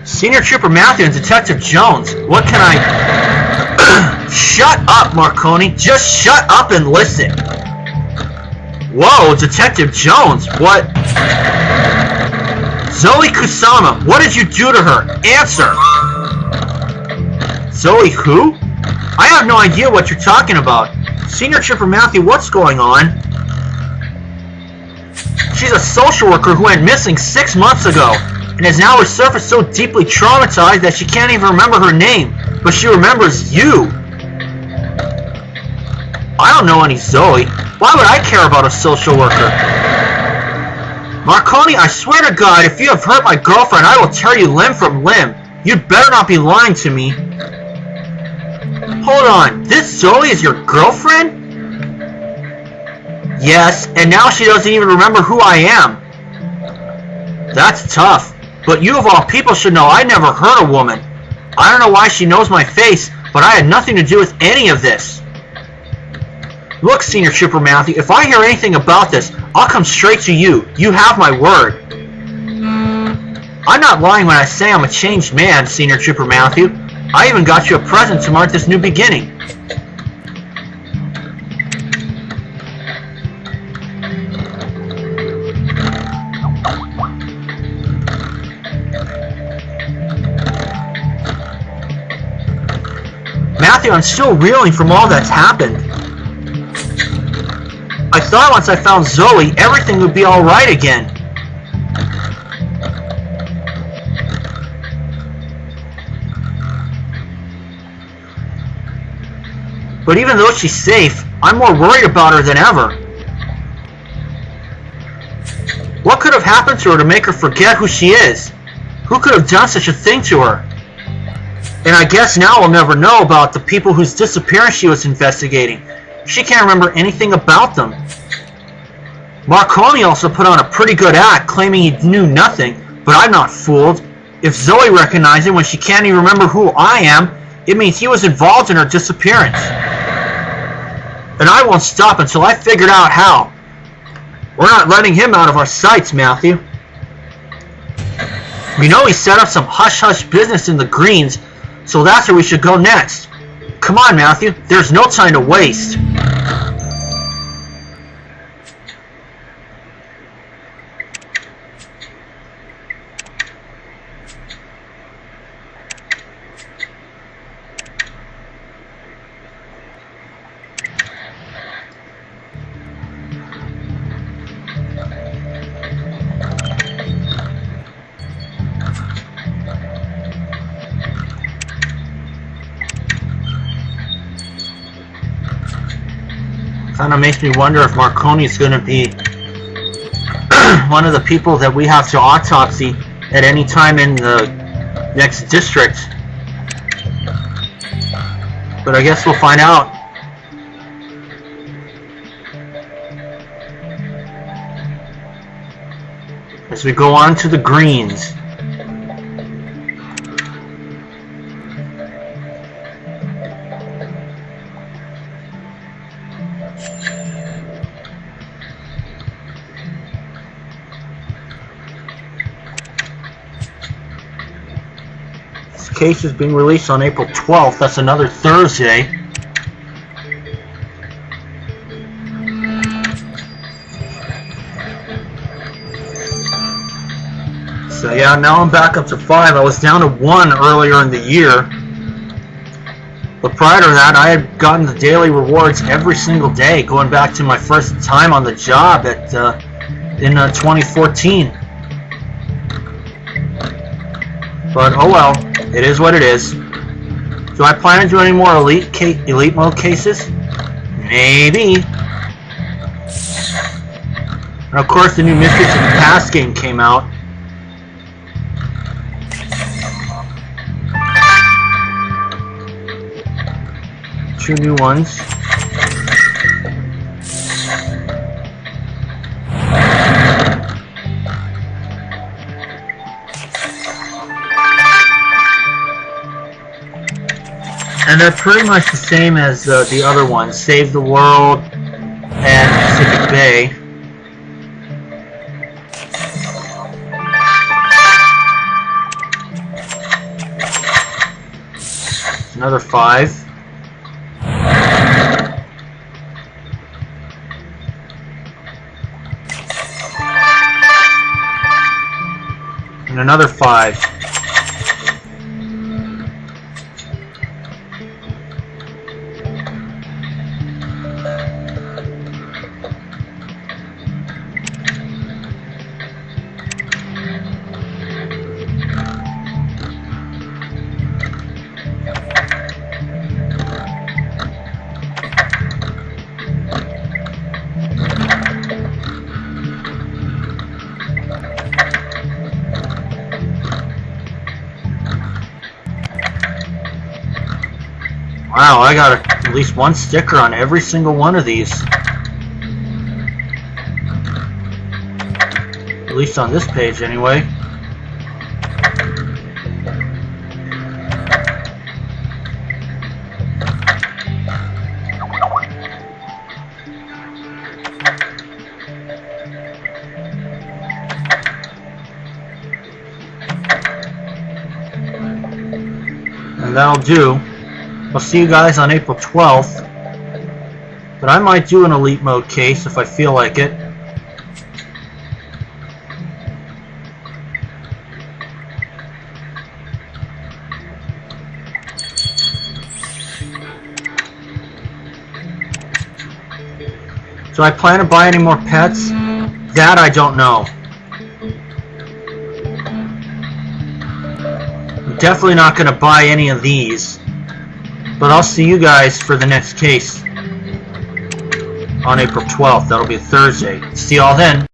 Senior Trooper Matthew and Detective Jones, what can I... Shut up, Marconi. Just shut up and listen. Whoa, Detective Jones, what... Zoe Kusama, what did you do to her? Answer. Zoe who? I have no idea what you're talking about. Senior Trooper Matthew, what's going on? She's a social worker who went missing 6 months ago, and has now resurfaced so deeply traumatized that she can't even remember her name, but she remembers you. I don't know any Zoe. Why would I care about a social worker? Marconi, I swear to God, if you have hurt my girlfriend, I will tear you limb from limb. You'd better not be lying to me. Hold on, this Zoe is your girlfriend? Yes, and now she doesn't even remember who I am. That's tough. But you of all people should know I never hurt a woman. I don't know why she knows my face, but I had nothing to do with any of this. Look, Senior Trooper Matthew, if I hear anything about this, I'll come straight to you. You have my word. I'm not lying when I say I'm a changed man, Senior Trooper Matthew. I even got you a present to mark this new beginning. Matthew, I'm still reeling from all that's happened. I thought once I found Zoe, everything would be alright again. But even though she's safe, I'm more worried about her than ever. What could have happened to her to make her forget who she is? Who could have done such a thing to her? And I guess now we'll never know about the people whose disappearance she was investigating. She can't remember anything about them. Marconi also put on a pretty good act, claiming he knew nothing, but I'm not fooled. If Zoe recognized him when she can't even remember who I am, it means he was involved in her disappearance. And I won't stop until I figured out how. We're not letting him out of our sights, Matthew. We know he set up some hush-hush business in the Greens, so that's where we should go next. Come on, Matthew. There's no time to waste. Kind of makes me wonder if Marconi is going to be one of the people that we have to autopsy at any time in the next district. But I guess we'll find out. As we go on to the Greens. Case is being released on April 12th. That's another Thursday. So yeah, now I'm back up to 5. I was down to 1 earlier in the year. But prior to that, I had gotten the daily rewards every single day, going back to my first time on the job at in 2014. But oh well. It is what it is. Do I plan on doing any more elite mode cases? Maybe. And of course the new Mysteries of the Past game came out. Two new ones. And they're pretty much the same as the other ones, Save the World and Pacific Bay. Another 5. And another 5. Wow, I got at least one sticker on every single one of these. At least on this page, anyway. And that'll do. I'll see you guys on April 12th, but I might do an elite mode case if I feel like it. Do I plan to buy any more pets? That I don't know. I'm definitely not going to buy any of these. But I'll see you guys for the next case on April 12th. That'll be a Thursday. See y'all then.